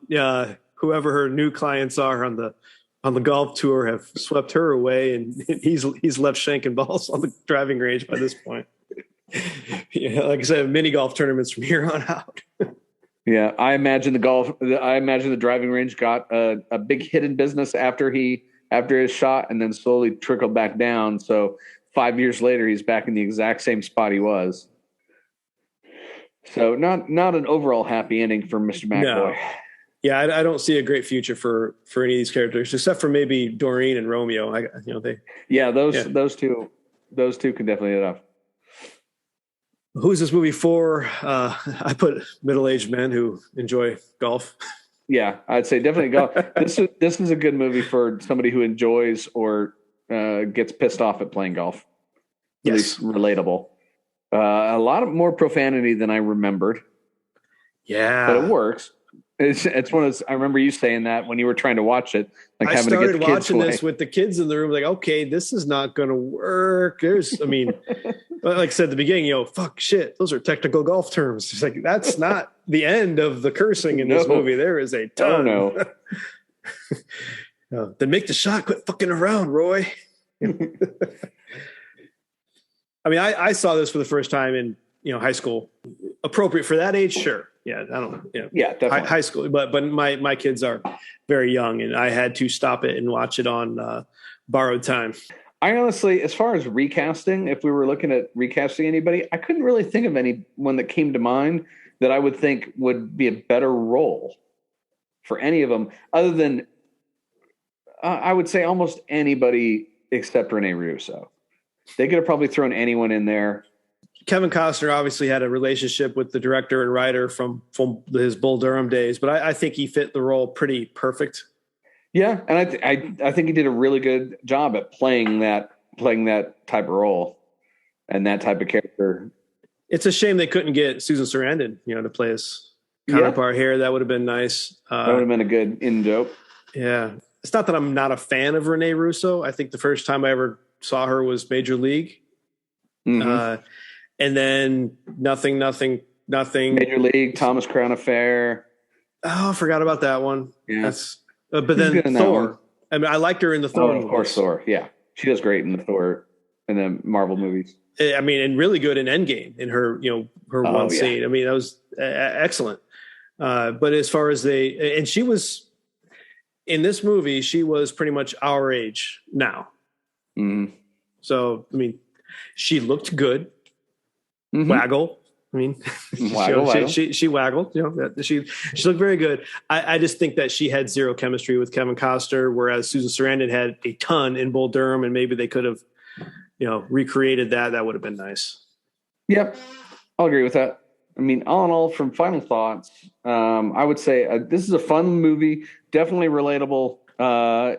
Whoever her new clients are on the golf tour have swept her away, and he's left shanking balls on the driving range by this point. Like I said, mini golf tournaments from here on out. Yeah, I imagine the driving range got a big hit in business after his shot, and then slowly trickled back down. So 5 years later, he's back in the exact same spot he was. So not an overall happy ending for Mr. McAvoy. No. Yeah, I don't see a great future for any of these characters, except for maybe Doreen and Romeo. Those two can definitely hit off. Who's this movie for? I put middle-aged men who enjoy golf. Yeah, I'd say definitely golf. This is a good movie for somebody who enjoys or gets pissed off at playing golf. At least relatable. A lot of more profanity than I remembered. Yeah, but it works. It's one of those. I remember you saying that when you were trying to watch it. Like I having to get started the kids watching away. this with the kids in the room. Like, okay, this is not going to work. Like I said at the beginning, fuck shit. Those are technical golf terms. It's like, that's not the end of the cursing in this movie. There is a ton. Oh, no. Then make the shot. Quit fucking around, Roy. I mean, I saw this for the first time in high school. Appropriate for that age, sure. Yeah, I don't. Yeah, definitely. High school, but my kids are very young, and I had to stop it and watch it on borrowed time. I honestly, as far as recasting, if we were looking at recasting anybody, I couldn't really think of anyone that came to mind that I would think would be a better role for any of them, other than I would say almost anybody except Rene Russo. They could have probably thrown anyone in there. Kevin Costner obviously had a relationship with the director and writer from his Bull Durham days, but I think he fit the role pretty perfect. Yeah, and I think he did a really good job at playing that type of role and that type of character. It's a shame they couldn't get Susan Sarandon, to play his counterpart here. That would have been nice. That would have been a good in-dope. Yeah. It's not that I'm not a fan of Rene Russo. I think the first time I ever saw her was Major League. Mm-hmm. And then nothing. Major League, Thomas Crown Affair. Oh, I forgot about that one. Yeah. But then Thor. I mean, I liked her in the Thor. Oh, of course, Thor. Yeah. She does great in the Thor, in the Marvel movies. I mean, and really good in Endgame in her, her one scene. I mean, that was excellent. But as far as and she was in this movie, she was pretty much our age now. Mm-hmm. So, I mean, she looked good. Mm-hmm. Waggle. I mean, waggle. she waggled. She looked very good. I just think that she had zero chemistry with Kevin Costner, whereas Susan Sarandon had a ton in Bull Durham, and maybe they could have, recreated that. That would have been nice. Yep, I'll agree with that. I mean, all in all, from final thoughts, I would say this is a fun movie, definitely relatable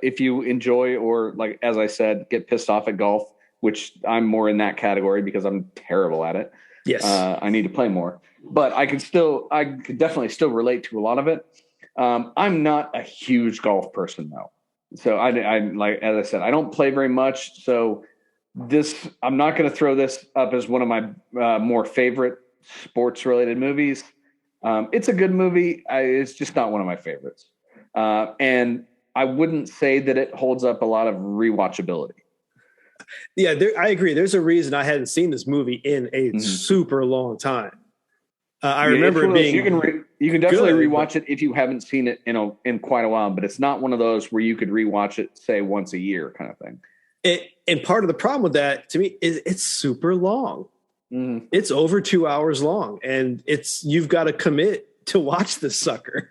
if you enjoy or, like as I said, get pissed off at golf, which I'm more in that category because I'm terrible at it. Yes. I need to play more, but I could definitely still relate to a lot of it. I'm not a huge golf person though. So I like, as I said, I don't play very much. So I'm not going to throw this up as one of my more favorite sports related movies. It's a good movie. It's just not one of my favorites. And I wouldn't say that it holds up a lot of rewatchability. Yeah, I agree. There's a reason I hadn't seen this movie in a super long time. I remember it being. You can definitely rewatch it if you haven't seen it in quite a while, but it's not one of those where you could rewatch it, say, once a year kind of thing. And part of the problem with that, to me, is it's super long. Mm-hmm. It's over 2 hours long, and you've got to commit to watch this sucker.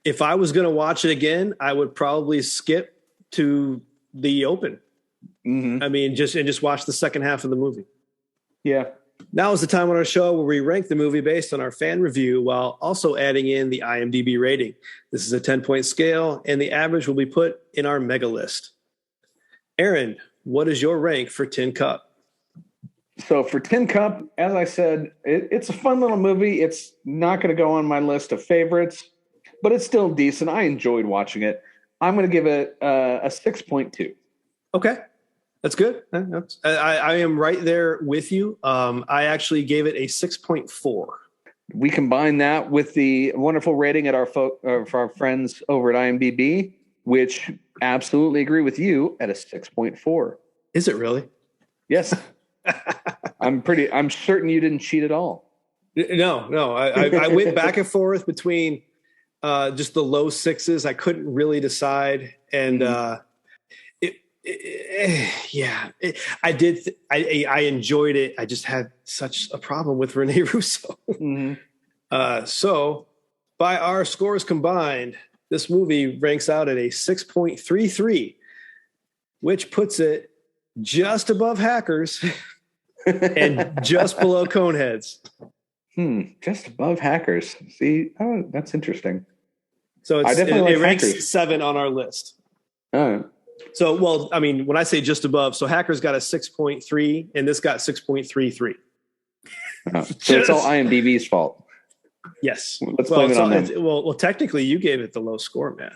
If I was going to watch it again, I would probably skip to the open. Mm-hmm. I mean, just watch the second half of the movie. Yeah. Now is the time on our show where we rank the movie based on our fan review while also adding in the IMDb rating. This is a 10-point scale, and the average will be put in our mega list. Aaron, what is your rank for Tin Cup? So for Tin Cup, as I said, it's a fun little movie. It's not going to go on my list of favorites, but it's still decent. I enjoyed watching it. I'm going to give it a 6.2. Okay. That's good. I am right there with you. I actually gave it a 6.4. We combine that with the wonderful rating at for our friends over at IMDb, which absolutely agree with you at a 6.4. Is it really? Yes. I'm certain you didn't cheat at all. No. I went back and forth between just the low sixes. I couldn't really decide. And Yeah, I did. I enjoyed it. I just had such a problem with Rene Russo. So, by our scores combined, this movie ranks out at a 6.33, which puts it just above Hackers and just below Coneheads. Just above Hackers. See, that's interesting. So it ranks Hackers. 7 on our list. Oh. So, well, I mean, when I say just above, so Hackers got a 6.3 and this got 6.33. So it's all IMDb's fault. Yes. Let's blame it on them. Well, technically, you gave it the low score, man.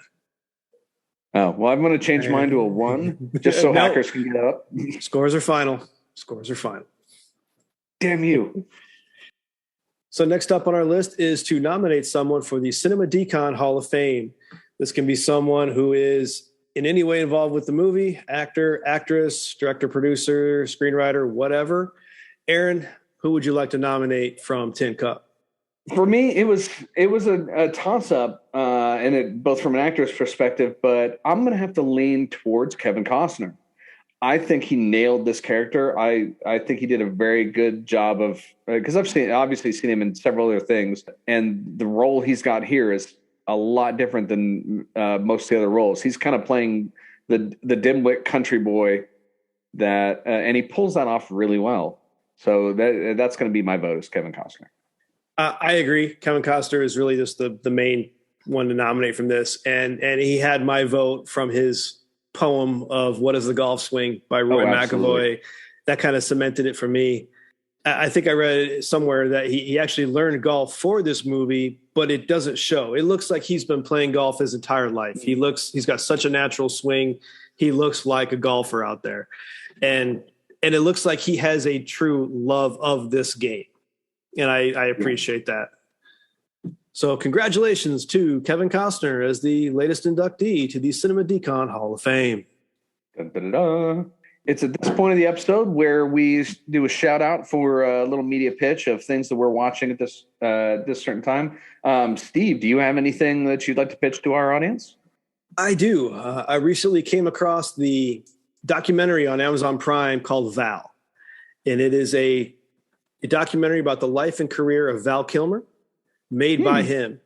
Oh, well, I'm going to change mine to a 1 just so Hackers can get up. Scores are final. Scores are final. Damn you. So next up on our list is to nominate someone for the Cinema Decon Hall of Fame. This can be someone who is in any way involved with the movie, actor, actress, director, producer, screenwriter, whatever. Aaron, who would you like to nominate from Tin Cup? For me, it was a toss-up, and it both from an actor's perspective, but I'm going to have to lean towards Kevin Costner. I think he nailed this character. I think he did a very good job of, because I've obviously seen him in several other things, and the role he's got here is a lot different than most of the other roles. He's kind of playing the dimwit country boy that, and he pulls that off really well. So that's going to be my vote, is Kevin Costner. I agree. Kevin Costner is really just the main one to nominate from this, and he had my vote from his poem of "What Is the Golf Swing" by Roy McAvoy. That kind of cemented it for me. I think I read somewhere that he actually learned golf for this movie, but it doesn't show. It looks like he's been playing golf his entire life. He's got such a natural swing. He looks like a golfer out there, and it looks like he has a true love of this game. And I appreciate that. So congratulations to Kevin Costner as the latest inductee to the Cinema Decon Hall of Fame. Dun, dun, dun. It's at this point of the episode where we do a shout out for a little media pitch of things that we're watching at this certain time. Steve, do you have anything that you'd like to pitch to our audience? I do. I recently came across the documentary on Amazon Prime called Val. And it is a documentary about the life and career of Val Kilmer, made by him.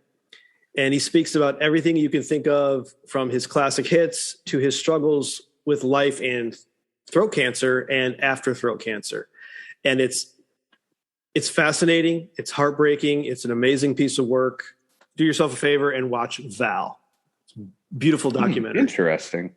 And he speaks about everything you can think of, from his classic hits to his struggles with life and throat cancer and after throat cancer. And it's fascinating. It's heartbreaking. It's an amazing piece of work. Do yourself a favor and watch Val. It's a beautiful documentary. Interesting.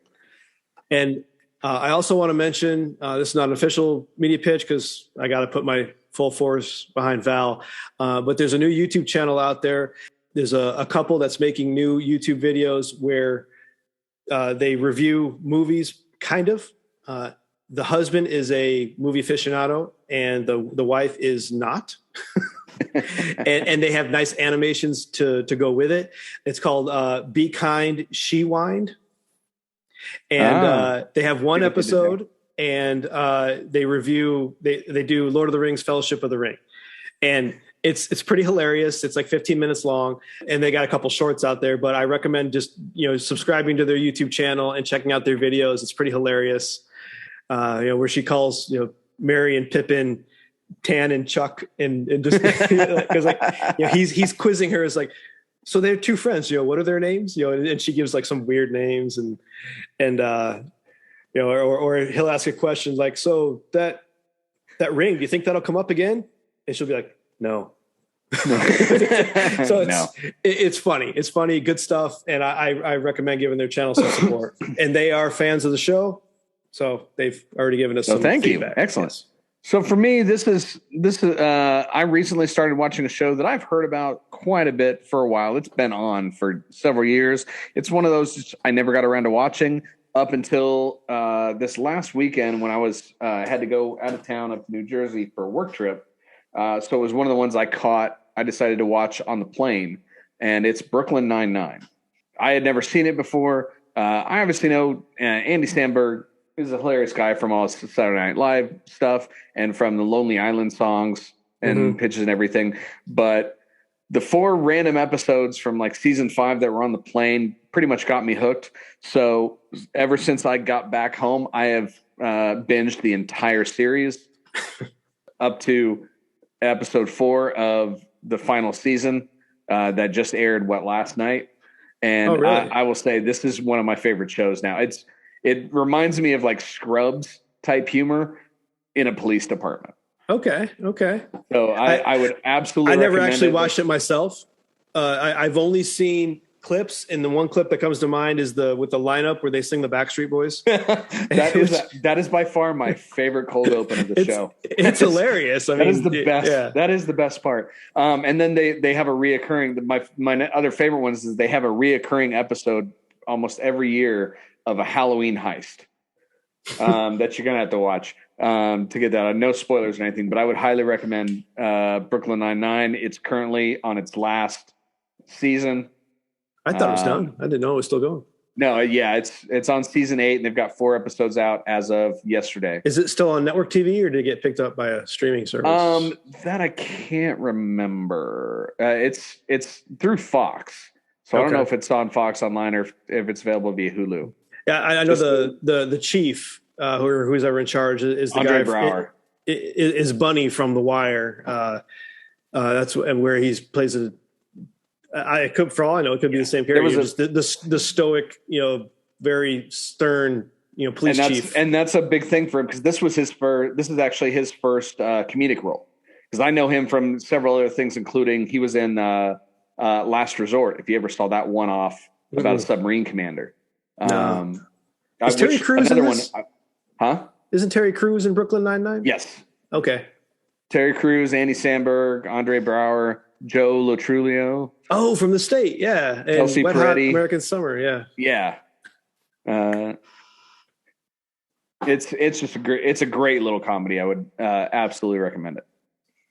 And I also want to mention, this is not an official media pitch because I got to put my full force behind Val. But there's a new YouTube channel out there. There's a couple that's making new YouTube videos where they review movies, kind of. The husband is a movie aficionado and the wife is not. and they have nice animations to go with it. It's called Be Kind, She Wind. And they have one episode and they review, they do Lord of the Rings, Fellowship of the Ring. And it's pretty hilarious. It's like 15 minutes long and they got a couple shorts out there, but I recommend just, subscribing to their YouTube channel and checking out their videos. It's pretty hilarious. Where she calls, Merry and Pippin, Tan and Chuck and just because he's quizzing her as like, so they're two friends, what are their names? And she gives like some weird names and or he'll ask a question like, so that ring, do you think that'll come up again? And she'll be like, no. So it's funny. It's funny, good stuff. And I recommend giving their channel some support. And they are fans of the show. So they've already given us some feedback. You. Excellent. Yes. So for me, this is I recently started watching a show that I've heard about quite a bit for a while. It's been on for several years. It's one of those I never got around to watching up until this last weekend when I was had to go out of town up to New Jersey for a work trip. So it was one of the ones I decided to watch on the plane, and it's Brooklyn Nine-Nine. I had never seen it before. I obviously know Andy Samberg is a hilarious guy from all Saturday Night Live stuff and from the Lonely Island songs and pitches and everything. But the 4 random episodes from like season 5 that were on the plane pretty much got me hooked. So ever since I got back home, I have binged the entire series up to episode 4 of the final season that just aired last night. And really? I will say this is one of my favorite shows now. It reminds me of like Scrubs type humor in a police department. Okay. So I would absolutely. I never recommend actually it. watched it myself. I've only seen clips, and the one clip that comes to mind is with the lineup where they sing the Backstreet Boys. that is by far my favorite cold open of the show. It's hilarious. That is the best. Yeah. That is the best part. And then they have a reoccurring. My other favorite ones is they have a reoccurring episode almost every year of a Halloween heist that you're gonna have to watch to get that. No spoilers or anything, but I would highly recommend Brooklyn Nine-Nine. It's currently on its last season. I thought it was done. I didn't know it was still going. No, yeah, it's on season 8, and they've got 4 episodes out as of yesterday. Is it still on network TV, or did it get picked up by a streaming service? That I can't remember. It's through Fox, so I don't know if it's on Fox Online or if it's available via Hulu. Yeah, I know the chief, who's ever in charge, is the Andre guy. Brower. Is Bunny from The Wire. That's where he plays a. For all I know, it could be the same character. The stoic, very stern, police chief. And that's a big thing for him, because this is actually his first comedic role. Because I know him from several other things, including he was in Last Resort. If you ever saw that one-off about a submarine commander. No. Is Terry Crews in this? Huh? Isn't Terry Crews in Brooklyn Nine-Nine? Yes. Okay. Terry Crews, Andy Samberg, Andre Brower, Joe Lotrulio. Oh, from the state, yeah. And Kelsey Wet Hot Peretti. American Summer, yeah. Yeah. It's just a great little comedy. I would absolutely recommend it.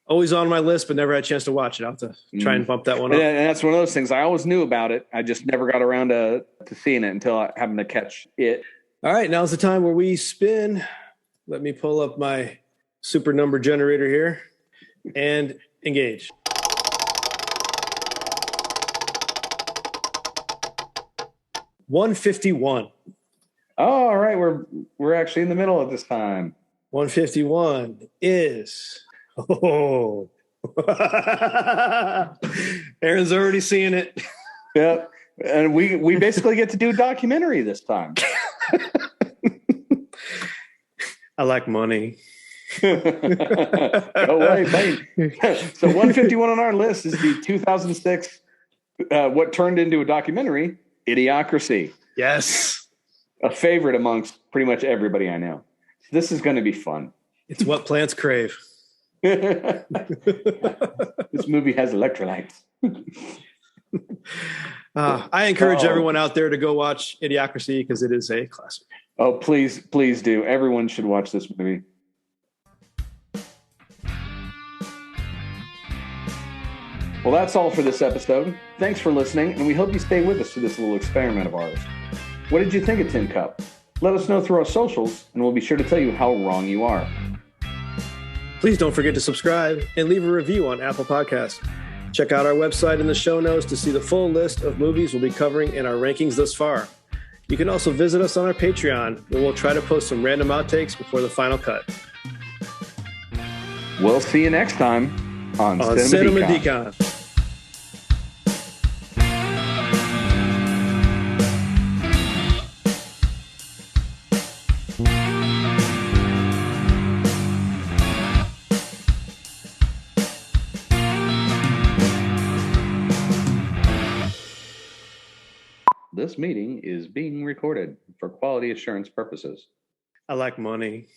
Always on my list, but never had a chance to watch it. I'll have to try and bump that one up. And that's one of those things. I always knew about it. I just never got around to seeing it until I happened to catch it. All right, now's the time where we spin. Let me pull up my super number generator here and engage. $151. Oh, all right. We're actually in the middle of this time. 151 is Aaron's already seeing it. Yep. And we basically get to do a documentary this time. I like money. No way, mate. So 151 on our list is the 2006 what turned into a documentary, Idiocracy. Yes. A favorite amongst pretty much everybody I know. This is going to be fun. It's what plants crave. This movie has electrolytes. I encourage everyone out there to go watch Idiocracy because it is a classic. Oh, please do. Everyone should watch this movie. Well, that's all for this episode. Thanks for listening, and we hope you stay with us through this little experiment of ours. What did you think of Tin Cup? Let us know through our socials, and we'll be sure to tell you how wrong you are. Please don't forget to subscribe and leave a review on Apple Podcasts. Check out our website in the show notes to see the full list of movies we'll be covering in our rankings thus far. You can also visit us on our Patreon, where we'll try to post some random outtakes before the final cut. We'll see you next time on Cinema Decon. This meeting is being recorded for quality assurance purposes. I like money.